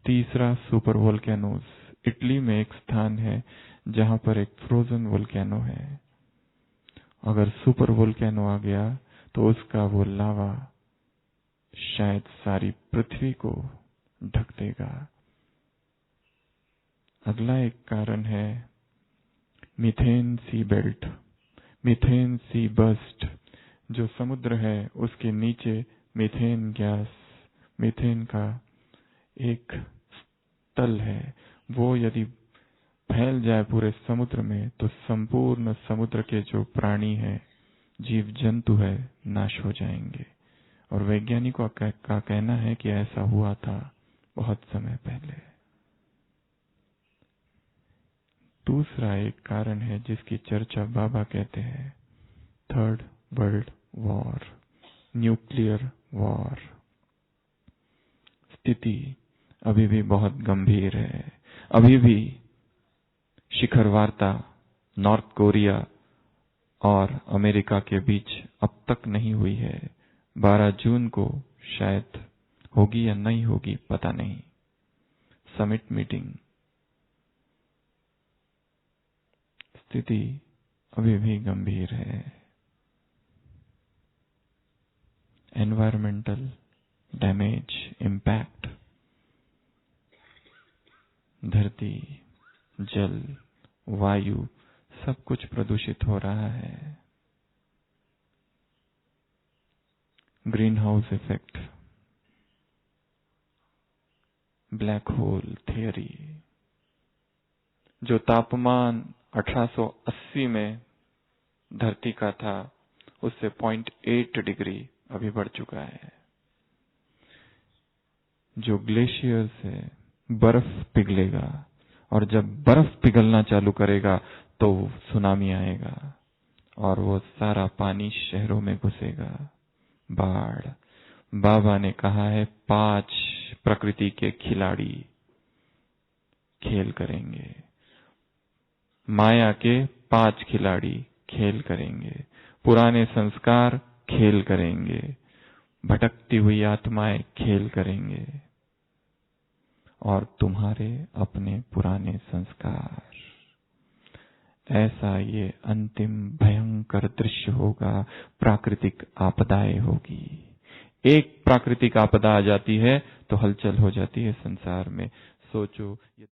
तीसरा, सुपर वोल्केनोज। इटली में एक स्थान है जहां पर एक फ्रोजन वोल्केनो है। अगर सुपर वोल्केनो आ गया तो उसका वो लावा शायद सारी पृथ्वी को ढक देगा। अगला एक कारण है methane sea belt, methane sea burst. जो समुद्र है उसके नीचे मीथेन गैस, मीथेन का एक तल है, वो यदि फैल जाए पूरे समुद्र में तो संपूर्ण समुद्र के जो प्राणी है, जीव जंतु है, नाश हो जाएंगे। और वैज्ञानिकों का कहना है कि ऐसा हुआ था बहुत समय पहले। दूसरा एक कारण है जिसकी चर्चा बाबा कहते हैं, third world war, nuclear war. स्थिति अभी भी बहुत गंभीर है। अभी भी शिखर वार्ता नॉर्थ कोरिया और अमेरिका के बीच अब तक नहीं हुई है। 12 जून को शायद होगी या नहीं होगी, पता नहीं। Summit meeting. स्थिति अभी भी गंभीर है। एनवायरमेंटल डैमेज, इम्पैक्ट, धरती, जल, वायु, सब कुछ प्रदूषित हो रहा है। Green house effect, black hole theory. जो तापमान 1880 में धरती का था, उससे 0.8 डिग्री अभी बढ़ चुका है। जो ग्लेशियर से बर्फ पिघलेगा, और जब बर्फ पिघलना चालू करेगा तो सुनामी आएगा और वो सारा पानी शहरों में घुसेगा। बाढ़। बाबा ने कहा है 5 प्रकृति के खिलाड़ी खेल करेंगे। माया के 5 खिलाड़ी खेल करेंगे, पुराने संस्कार खेल करेंगे, भटकती हुई आत्माएं खेल करेंगे, और तुम्हारे अपने पुराने संस्कार। ऐसा ये अंतिम भयंकर दृश्य होगा। प्राकृतिक आपदाएं होगी। एक प्राकृतिक आपदा आ जाती है तो हलचल हो जाती है संसार में। सोचो